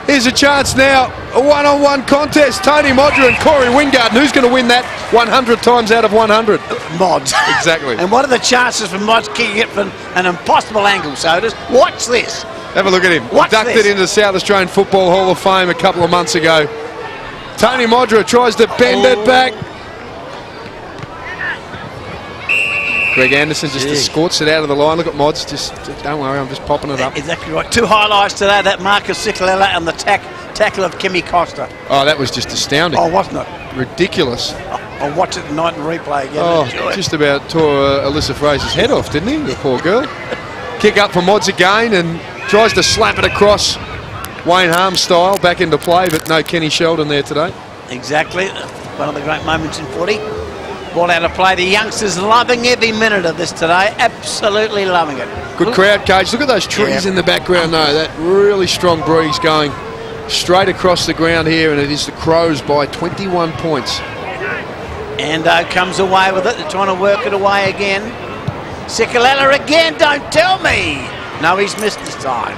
Here's a chance now. A one-on-one contest. Tony Modra and Corey Wingard. And who's going to win that 100 times out of 100? Mods. Exactly. And what are the chances for Mods kicking it from an impossible angle, so does? Watch this. Have a look at him. Watch Inducted this. into the South Australian Football Hall of Fame a couple of months ago. Tony Modra tries to bend it back. Greg Anderson just escorts it out of the line. Look at Mods. Just don't worry, I'm just popping it up. Exactly right. Two highlights today, that Marcus Cicalella and the tackle of Kimmy Costa. Oh, that was just astounding. Oh, wasn't it? Ridiculous. I'll watch it tonight and replay again. Oh, just about tore Alyssa Fraser's head off, didn't he? The poor girl. Kick up for Mods again and tries to slap it across Wayne Harms style back into play, but no Kenny Sheldon there today. Exactly. One of the great moments in footy. Ball out of play. The youngsters loving every minute of this today. Absolutely loving it. Good crowd, Cage. Look at those trees in the background, though. That really strong breeze going straight across the ground here, and it is the Crows by 21 points. Ando comes away with it. They're trying to work it away again. Cicalella again. Don't tell me. No, he's missed this time.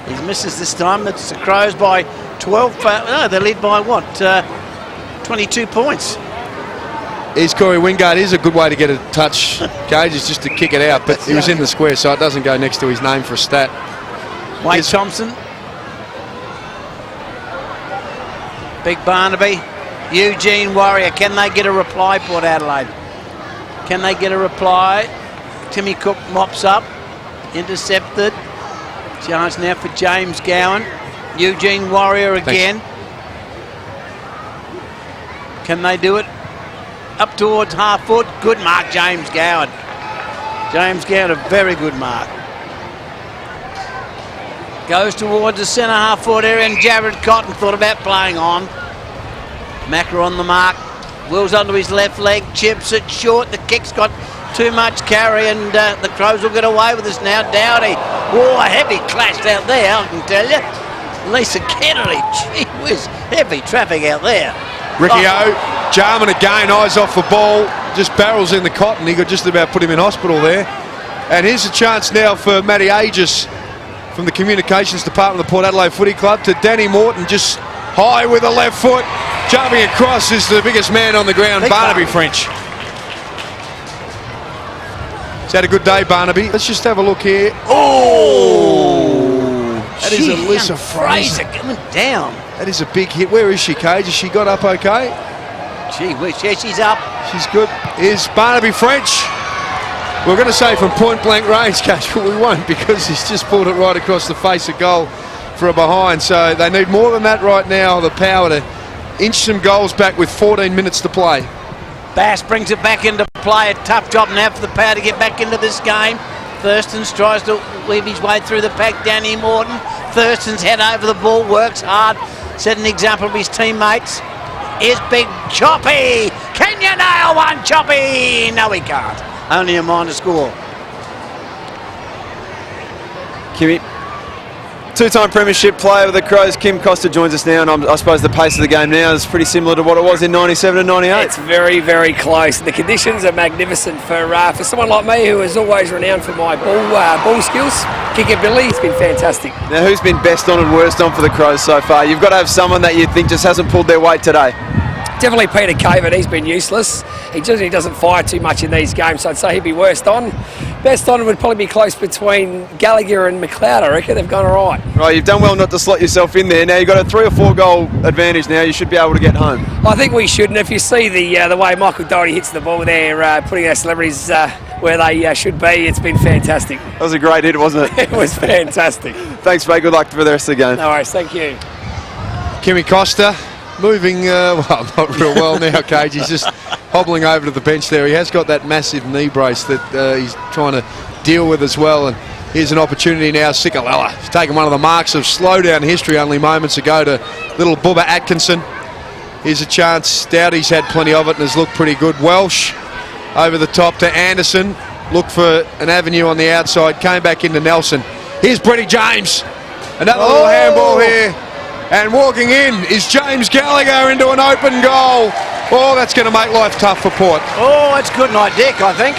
He misses this time. It's the Crows by 12. No, they lead by what? 22 points. Here's Corey Wingard. Is a good way to get a touch, Cage, is just to kick it out, but he was in the square, so it doesn't go next to his name for a stat. Wade Thompson. Big Barnaby. Eugene Warrior. Can they get a reply, Port Adelaide? Can they get a reply? Timmy Cook mops up. Intercepted. Chance now for James Gowan. Eugene Warrior again. Thanks. Can they do it? Up towards half foot. Good mark, James Gowan. James Gowan, a very good mark. Goes towards the centre half foot area, and Jared Cotton thought about playing on. Macra on the mark. Wheels onto his left leg. Chips it short. The kick's got too much carry, and the Crows will get away with this now. Dowdy. Oh, a heavy clash out there, I can tell you. Lisa Kennedy. Gee whiz. Heavy traffic out there. Ricky O. Jarman again, eyes off the ball, just barrels in the Cotton. He could just about put him in hospital there. And here's a chance now for Matty Aegis from the Communications Department of the Port Adelaide Footy Club to Danny Morton, just high with the left foot. Jumping across is the biggest man on the ground, Barnaby French. He's had a good day, Barnaby. Let's just have a look here. Oh! That is Alyssa Fraser coming down. That is a big hit. Where is she, Cage? Has she got up okay? Gee whiz, yeah, she's up. She's good. Here's Barnaby French. We're going to say from point blank range, Cage, but we won't because he's just pulled it right across the face of goal for a behind. So they need more than that right now, the power to inch some goals back with 14 minutes to play. Bass brings it back into play. A tough job now for the power to get back into this game. Thurstons tries to weave his way through the pack. Danny Morton. Thurston's head over the ball, works hard, set an example of his teammates. Is Big Choppy. Can you nail one, Choppy? No, he can't. Only a minor score. Kimmy, two-time premiership player with the Crows, Kim Costa joins us now, and I suppose the pace of the game now is pretty similar to what it was in 97 and 98. It's very, very close. The conditions are magnificent for someone like me who is always renowned for my ball skills. Kickability has been fantastic. Now, who's been best on and worst on for the Crows so far? You've got to have someone that you think just hasn't pulled their weight today. Definitely Peter Caven, he's been useless. He generally doesn't fire too much in these games, so I'd say he'd be worst on. Best on would probably be close between Gallagher and McLeod. I reckon they've gone all right. Right, you've done well not to slot yourself in there. Now you've got a 3 or 4 goal advantage now. You should be able to get home. I think we should, and if you see the way Michael Doherty hits the ball there, putting our celebrities where they should be, it's been fantastic. That was a great hit, wasn't it? It was fantastic. Thanks, mate. Good luck for the rest of the game. No worries, thank you. Kimi Costa moving, well, not real well now, Cage. He's just hobbling over to the bench there. He has got that massive knee brace that he's trying to deal with as well. And here's an opportunity now. Sikalella has taken one of the marks of slowdown history only moments ago to little Bubba Atkinson. Here's a chance. Doughty's had plenty of it and has looked pretty good. Welsh over the top to Anderson. Looked for an avenue on the outside. Came back into Nelson. Here's Bretty James. Another little handball here. And walking in is James Gallagher into an open goal. Oh, that's going to make life tough for Port. Oh, it's good night, Dick, I think.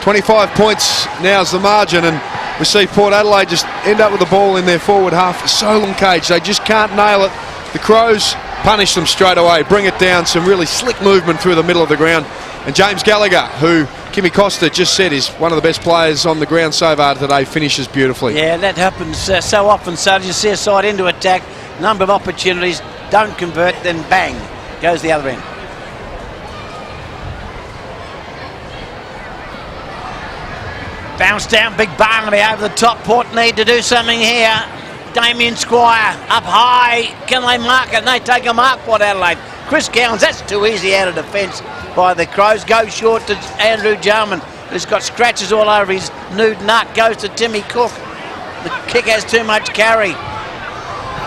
"25 points now's the margin, and we see Port Adelaide just end up with the ball in their forward half for so long, Cage. They just can't nail it. The Crows punish them straight away, bring it down, some really slick movement through the middle of the ground. And James Gallagher, who Kimi Costa just said is one of the best players on the ground so far today, finishes beautifully. Yeah, that happens so often. So you see a side into attack, number of opportunities, don't convert, then bang, goes the other end. Bounce down, big Barnaby over the top. Port need to do something here. Damien Squire up high. Can they mark it? They take a mark, Port Adelaide. Chris Gowans, that's too easy out of defence by the Crows. Goes short to Andrew Jarman, who's got scratches all over his nude nut. Goes to Timmy Cook. The kick has too much carry.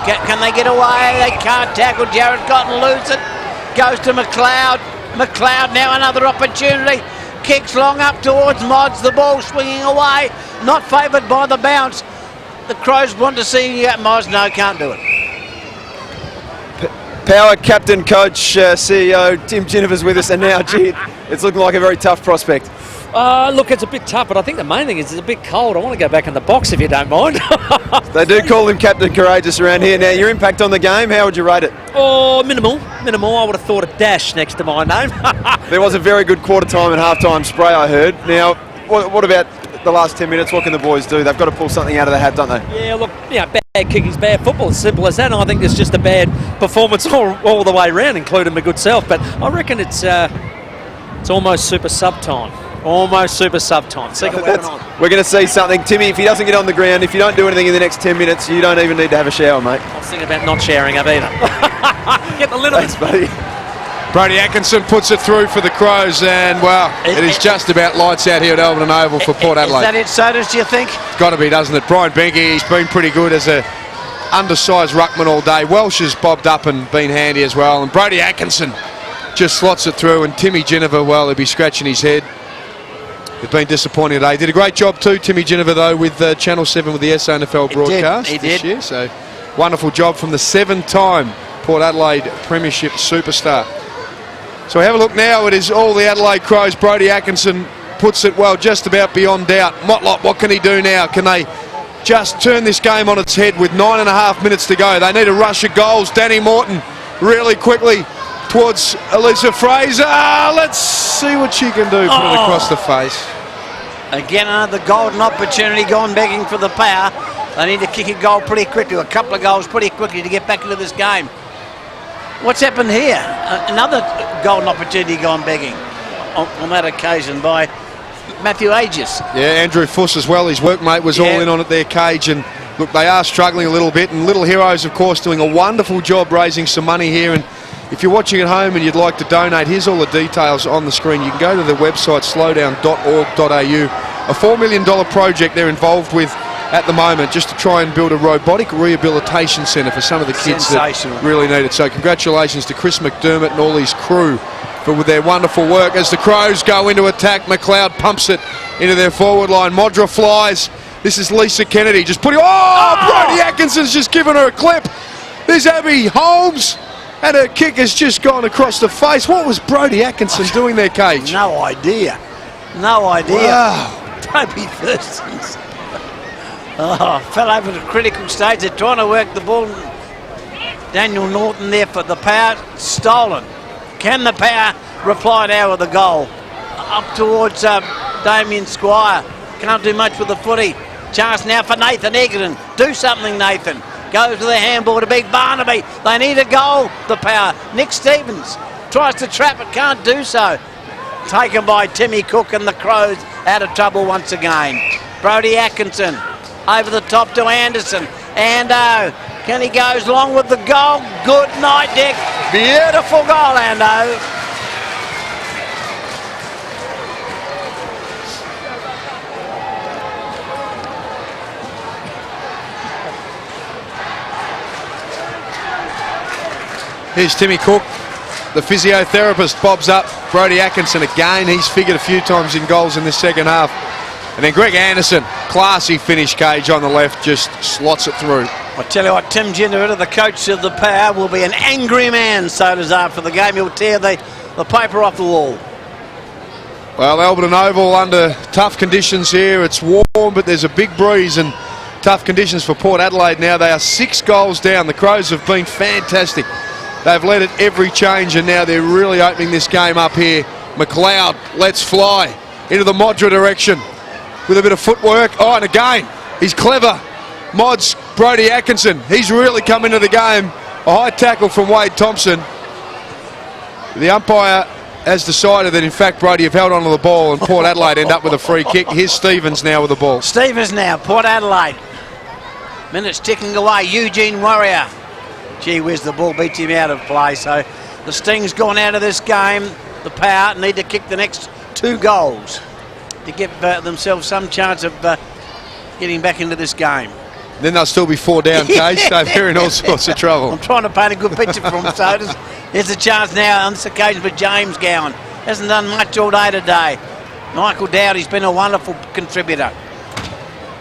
Can they get away? They can't tackle. Jarrett Cotton lose it. Goes to McLeod. McLeod now another opportunity. Kicks long up towards Mods. The ball swinging away. Not favoured by the bounce. The Crows want to see Mods. No, can't do it. Power captain, coach, CEO Tim Ginniver's with us, and now, gee, it's looking like a very tough prospect. Look, it's a bit tough, but I think the main thing is it's a bit cold. I want to go back in the box if you don't mind. They do call him Captain Courageous around here. Now, your impact on the game, how would you rate it? Oh, minimal. I would have thought a dash next to my name. There was a very good quarter time and half time spray, I heard. Now, what about the last 10 minutes? What can the boys do? They've got to pull something out of the hat, don't they? Yeah, look, bad kicking's bad football, as simple as that. And I think it's just a bad performance all the way around, including my good self. But I reckon it's almost super sub time. Almost super sub time. We're going to see something. Timmy, if he doesn't get on the ground, if you don't do anything in the next 10 minutes, you don't even need to have a shower, mate. I was thinking about not showering up either. Get the little Thanks, buddy. Brody Atkinson puts it through for the Crows, and well, it is just about lights out here at Alberton Oval for Port Adelaide. Is that it, Sodas, do you think? Got to be, doesn't it? Brian Benke, he's been pretty good as a undersized ruckman all day. Welsh has bobbed up and been handy as well, and Brody Atkinson just slots it through, and Timmy Ginniver, well, he'll be scratching his head. They've been disappointed today. Did a great job too, Timmy Ginniver, though, with Channel 7 with the SANFL broadcast this year. So wonderful job from the 7-time Port Adelaide Premiership superstar. So we have a look now. It is all the Adelaide Crows. Brody Atkinson puts it, well, just about beyond doubt. Motlop, what can he do now? Can they just turn this game on its head with 9.5 minutes to go? They need a rush of goals. Danny Morton really quickly towards Elisa Fraser. Let's see what she can do. Put it across the face. Again, another golden opportunity gone begging for the Power. They need to kick a goal pretty quickly, a couple of goals pretty quickly to get back into this game. What's happened here? Another golden opportunity gone begging on that occasion by Matthew Aegis. Yeah, Andrew Fuss as well. His workmate was all in on it there, Cage. And look, they are struggling a little bit. And Little Heroes, of course, doing a wonderful job raising some money here. And if you're watching at home and you'd like to donate, here's all the details on the screen. You can go to the website slowdown.org.au. A $4 million project they're involved with at the moment, just to try and build a robotic rehabilitation centre for some of the kids that really need it. So congratulations to Chris McDermott and all his crew for their wonderful work. As the Crows go into attack, McLeod pumps it into their forward line. Modra flies. This is Lisa Kennedy just putting... Brody Atkinson's just given her a clip. There's Abby Holmes. And her kick has just gone across the face. What was Brody Atkinson doing there, Cage? No idea. No idea. Wow. Toby Thurston's. Fell over the critical stage. They're trying to work the ball. Daniel Norton there for the Power. Stolen. Can the Power reply now with a goal? Up towards Damien Squire. Can't do much with the footy. Chance now for Nathan Egerton. Do something, Nathan. Goes with the handball to Big Barnaby. They need a goal, the Power. Nick Stevens tries to trap it, can't do so. Taken by Timmy Cook, and the Crows out of trouble once again. Brodie Atkinson over the top to Anderson. Ando, can he goes long with the goal? Good night, Dick. Beautiful goal, Ando. Here's Timmy Cook. The physiotherapist bobs up Brodie Atkinson again. He's figured a few times in goals in this second half. And then Greg Anderson, classy finish, Cage, on the left, just slots it through. I tell you what, Tim Ginnivan, the coach of the Power, will be an angry man, so does after the game. He'll tear the paper off the wall. Well, Alberton Oval under tough conditions here. It's warm, but there's a big breeze and tough conditions for Port Adelaide now. They are 6 goals down. The Crows have been fantastic. They've led at every change, and now they're really opening this game up here. McLeod lets fly into the Modra direction with a bit of footwork. Oh, and again, he's clever. Mods Brodie Atkinson. He's really come into the game. A high tackle from Wade Thompson. The umpire has decided that, in fact, Brodie have held onto the ball, and Port Adelaide end up with a free kick. Here's Stevens now with the ball. Stevens now, Port Adelaide. Minutes ticking away. Eugene Warrior. Gee whiz, the ball beats him out of play. So the Sting's gone out of this game. The Power need to kick the next 2 goals to give themselves some chance of getting back into this game. Then they'll still be 4 down, Cage, so they're in all sorts of trouble. I'm trying to paint a good picture for them, so there's a chance now on this occasion for James Gowan. Hasn't done much all day today. Michael Dowdy's been a wonderful contributor.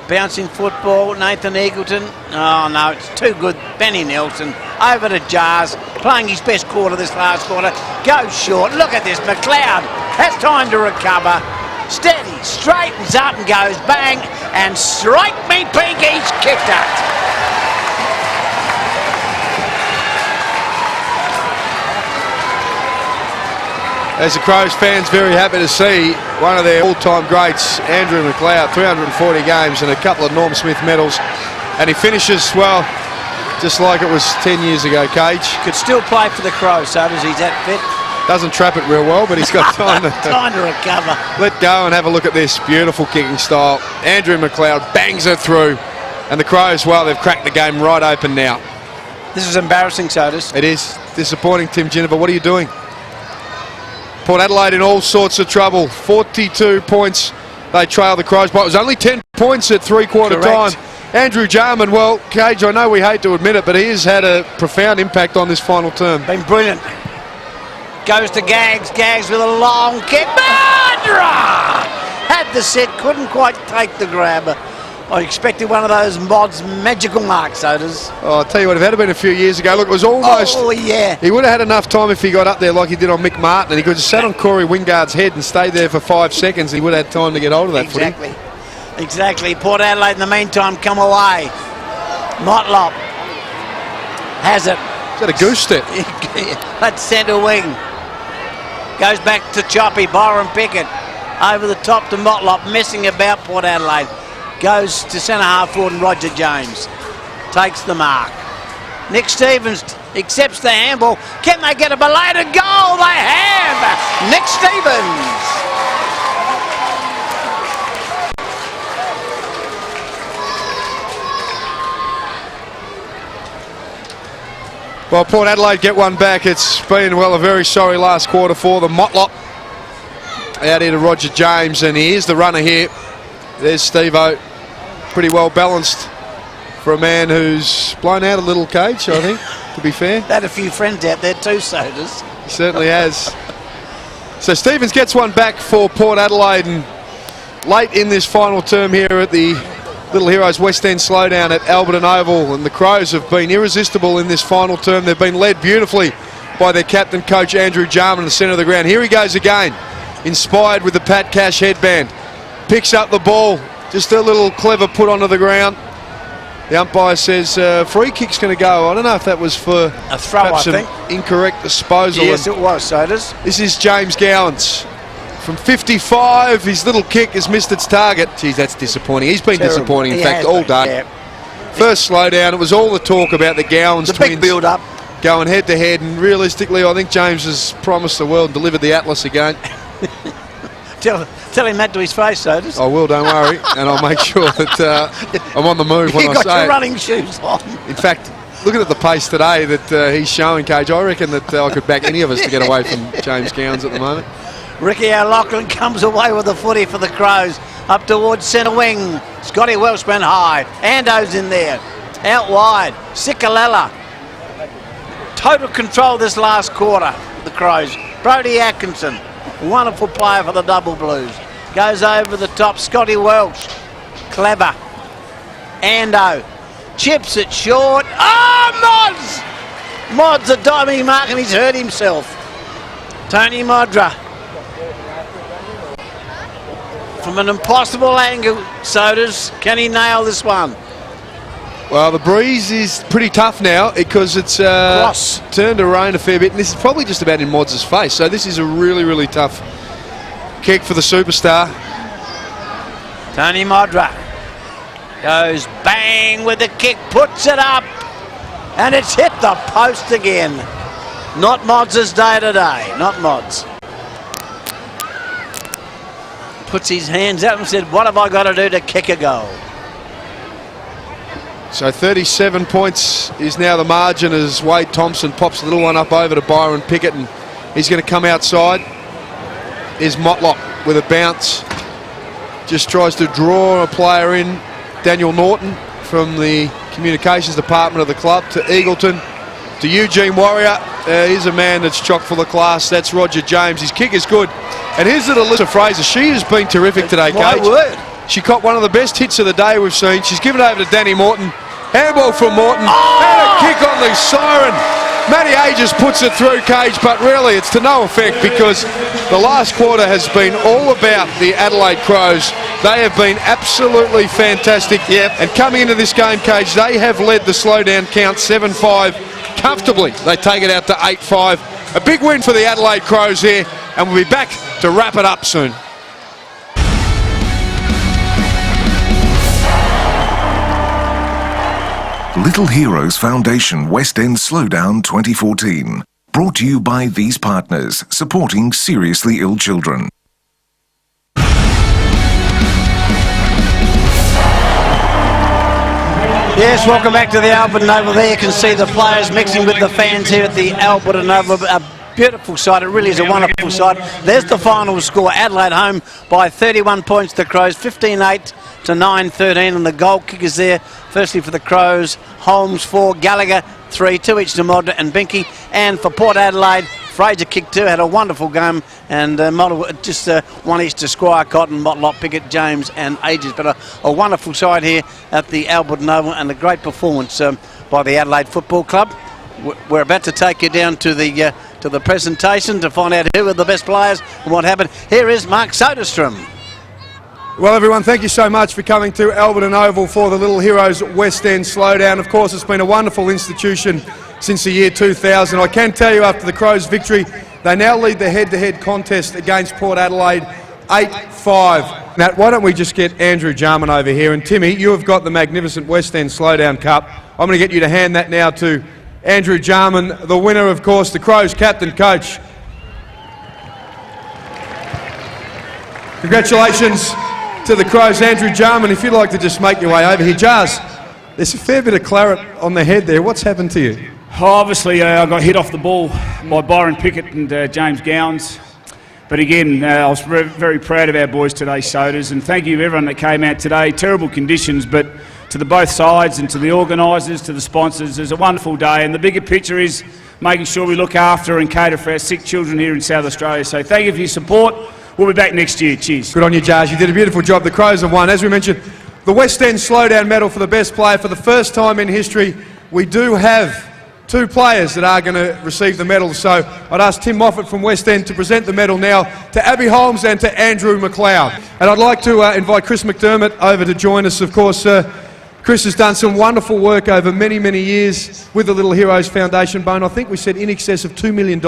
Bouncing football, Nathan Eagleton. Oh no, it's too good. Benny Nelson over to Jars, playing his best quarter this last quarter. Goes short. Look at this. McLeod has time to recover. Steady, straightens up and goes bang, and strike me pink, he's kicked it. As the Crows fans, very happy to see one of their all-time greats, Andrew McLeod, 340 games and a couple of Norm Smith medals. And he finishes, well, just like it was 10 years ago, Cage. Could still play for the Crows, so does he's that fit. Doesn't trap it real well, but he's got time to, time to recover. Let go and have a look at this beautiful kicking style. Andrew McLeod bangs it through. And the Crows, well, they've cracked the game right open now. This is embarrassing, Sodas. It is. Disappointing, Tim Ginnivan. What are you doing? Port Adelaide in all sorts of trouble. 42 points they trail the Crows, but it was only 10 points at three-quarter time. Andrew Jarman, well, Cage, I know we hate to admit it, but he has had a profound impact on this final term. Been brilliant. Goes to Gags. Gags with a long kick. Madra! Had the set, couldn't quite take the grab. I expected one of those Mods magical marks, Sodas. Oh, I'll tell you what, if it had been a few years ago, look, it was almost... Oh, yeah. He would have had enough time if he got up there like he did on Mick Martin, and he could have sat on Corey Wingard's head and stayed there for 5 seconds. He would have had time to get hold of that footy. Exactly. Port Adelaide in the meantime come away. Motlop has it. Is that a goose step? That's centre wing. Goes back to Choppy. Byron Pickett over the top to Motlop, messing about Port Adelaide. Goes to centre half forward, and Roger James takes the mark. Nick Stevens accepts the handball. Can they get a belated goal? They have! Nick Stevens! Well, Port Adelaide get one back. It's been, well, a very sorry last quarter for them. Motlop out here to Roger James, and here's the runner here. There's Steve-O. Pretty well balanced for a man who's blown out a little, Cage, I think, to be fair. Had a few friends out there too, Sodas. He certainly has. So Stevens gets one back for Port Adelaide, and late in this final term here at the Little Heroes West End Slowdown at Alberton Oval, and the Crows have been irresistible in this final term. They've been led beautifully by their captain, Coach Andrew Jarman, in the centre of the ground. Here he goes again, inspired with the Pat Cash headband. Picks up the ball. Just a little clever put onto the ground. The umpire says free kick's going to go. I don't know if that was for a throw, perhaps I an think. incorrect disposal. Yes, it was, Sodas. This is James Gowans. From 55, his little kick has missed its target. Geez, that's disappointing. He's been Terrible. disappointing, in He fact, has all been, day. yeah. First slowdown, it was all the talk about the Gowans The twins. big build-up. Going head-to-head, and realistically, I think James has promised the world and delivered the Atlas again. Tell him that to his face, Sodas. I will, don't worry, and I'll make sure that I'm on the move when You I got say your it. running shoes on. In fact, looking at the pace today that he's showing, Cage, I reckon that I could back any of us to get away from James Gowans at the moment. Ricky O'Loughlin comes away with the footy for the Crows. Up towards centre wing. Scotty Welshman high. Ando's in there. Out wide. Sikalala. Total control this last quarter, the Crows. Brodie Atkinson. Wonderful player for the Double Blues. Goes over the top. Scotty Welsh. Clever. Ando. Chips it short. Oh, Mods! Mods a diving mark and he's hurt himself. Tony Modra. From an impossible angle, Sodas. Can he nail this one? Well, the breeze is pretty tough now because it's turned to rain a fair bit, and this is probably just about in Mods' face. So this is a really, really tough kick for the superstar. Tony Modra goes bang with the kick, puts it up, and it's hit the post again. Not Mods' day today, not Mods. Puts his hands up and said, what have I got to do to kick a goal? So 37 points is now the margin as Wade Thompson pops the little one up over to Byron Pickett, and he's going to come outside. Is Motlop with a bounce. Just tries to draw a player in. Daniel Norton from the communications department of the club to Eagleton. To Eugene Warrior. Here's a man that's chock full of class. That's Roger James. His kick is good. And here's little Alyssa Fraser. She has been terrific today, Cage. My word. She caught one of the best hits of the day we've seen. She's given it over to Danny Morton. Handball from Morton. And a kick on the siren. Matty Aegis puts it through, Cage, but really it's to no effect because the last quarter has been all about the Adelaide Crows. They have been absolutely fantastic. Yep. And coming into this game, Cage, they have led the slowdown count 7-5 comfortably. They take it out to 8-5. A big win for the Adelaide Crows here, and we'll be back to wrap it up soon. Little Heroes Foundation West End Slowdown 2014. Brought to you by these partners, supporting seriously ill children. Yes, welcome back to the Alberton Oval. There you can see the players mixing with the fans here at the Alberton Oval. A beautiful sight. It really is a wonderful sight. There's the final score. Adelaide home by 31 points to Crows, 15-8 to 9-13, and the goal kick is there. Firstly for the Crows, Holmes 4, Gallagher 3, 2 each to Modra and Binky. And for Port Adelaide, Fraser kicked 2, had a wonderful game, and just 1 each to Squire, Cotton, Motlop, Pickett, James and Aegis. But a wonderful side here at the Alberton Oval, and a great performance by the Adelaide Football Club. We're about to take you down to the presentation to find out who are the best players and what happened. Here is Mark Soderstrom. Well, everyone, thank you so much for coming to Alberton Oval for the Little Heroes West End Slowdown. Of course, it's been a wonderful institution since the year 2000. I can tell you after the Crows' victory, they now lead the head-to-head contest against Port Adelaide 8-5. Now, why don't we just get Andrew Jarman over here? And Timmy, you have got the magnificent West End Slowdown Cup. I'm going to get you to hand that now to Andrew Jarman, the winner, of course, the Crows' captain coach. Congratulations to the Crows. Andrew Jarman, if you'd like to just make your way over here. Jars, there's a fair bit of claret on the head there. What's happened to you? Obviously, I got hit off the ball by Byron Pickett and James Gowans. But again, I was very proud of our boys today, Sodas, and thank you to everyone that came out today. Terrible conditions, but to the both sides and to the organisers, to the sponsors, it was a wonderful day. And the bigger picture is making sure we look after and cater for our sick children here in South Australia. So thank you for your support. We'll be back next year. Cheers. Good on you, Jars. You did a beautiful job. The Crows have won. As we mentioned, the West End Slowdown medal for the best player. For the first time in history, we do have 2 players that are going to receive the medal. So I'd ask Tim Moffat from West End to present the medal now to Abby Holmes and to Andrew McLeod. And I'd like to invite Chris McDermott over to join us. Of course, Chris has done some wonderful work over many, many years with the Little Heroes Foundation. Bone, I think we said in excess of $2 million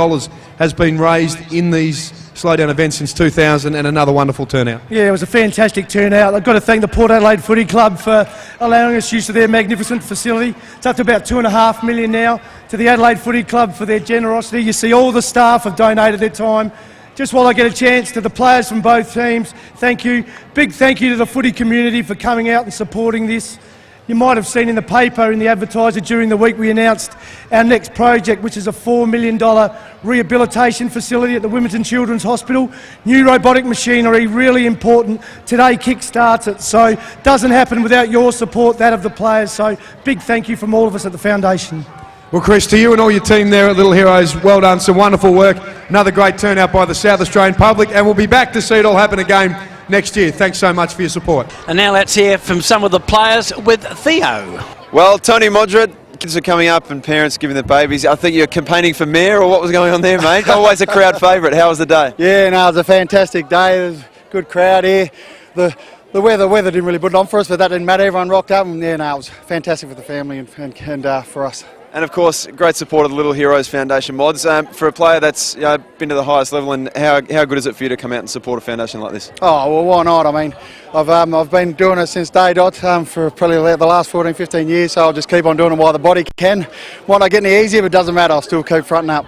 has been raised in these Slowdown events since 2000, and another wonderful turnout. Yeah, it was a fantastic turnout. I've got to thank the Port Adelaide Footy Club for allowing us use of their magnificent facility. It's up to about $2.5 million now. To the Adelaide Footy Club for their generosity. You see all the staff have donated their time. Just while I get a chance, to the players from both teams, thank you. Big thank you to the footy community for coming out and supporting this. You might have seen in the paper, in the advertiser during the week, we announced our next project, which is a $4 million rehabilitation facility at the Women's and Children's Hospital. New robotic machinery, really important. Today kick-starts it, so doesn't happen without your support, that of the players. So big thank you from all of us at the foundation. Well, Chris, to you and all your team there at Little Heroes, well done, some wonderful work. Another great turnout by the South Australian public, and we'll be back to see it all happen again next year. Thanks so much for your support. And now let's hear from some of the players with Theo. Well, Tony Modred, kids are coming up and parents giving their babies. I think you're campaigning for mayor, or what was going on there, mate? Always a crowd favourite. How was the day? Yeah, no, it was a fantastic day. There's a good crowd here. The weather didn't really put it on for us, but that didn't matter. Everyone rocked up, and yeah, no, it was fantastic for the family and for us. And of course, great support of the Little Heroes Foundation, Mods. For a player that's been to the highest level, and how good is it for you to come out and support a foundation like this? Oh, well, why not? I mean, I've been doing it since day dot for probably the last 14, 15 years, so I'll just keep on doing it while the body can. Might not get any easier, but it doesn't matter. I'll still keep fronting up.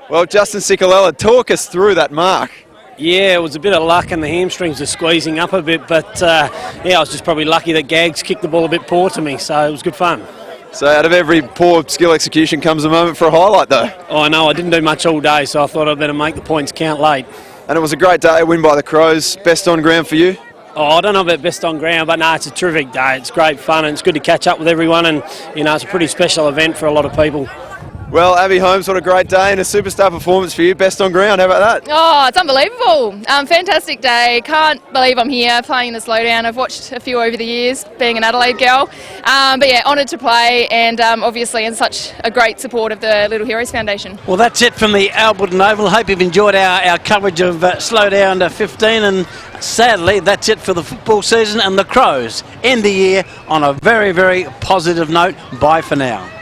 Well, Justin Sicolella, talk us through that mark. Yeah, it was a bit of luck and the hamstrings were squeezing up a bit, but I was just probably lucky that Gags kicked the ball a bit poor to me, so it was good fun. So out of every poor skill execution comes a moment for a highlight, though. Oh, I know, I didn't do much all day, so I thought I'd better make the points count late. And it was a great day, a win by the Crows. Best on ground for you? Oh, I don't know about best on ground, but no, it's a terrific day. It's great fun and it's good to catch up with everyone, and it's a pretty special event for a lot of people. Well, Abby Holmes, what a great day and a superstar performance for you. Best on ground, how about that? Oh, it's unbelievable. Fantastic day. Can't believe I'm here playing in the Slowdown. I've watched a few over the years, being an Adelaide girl. But yeah, honoured to play, and obviously in such a great support of the Little Heroes Foundation. Well, that's it from the Alberton Oval. Hope you've enjoyed our coverage of Slowdown 15, and sadly that's it for the football season, and the Crows end the year on a very, very positive note. Bye for now.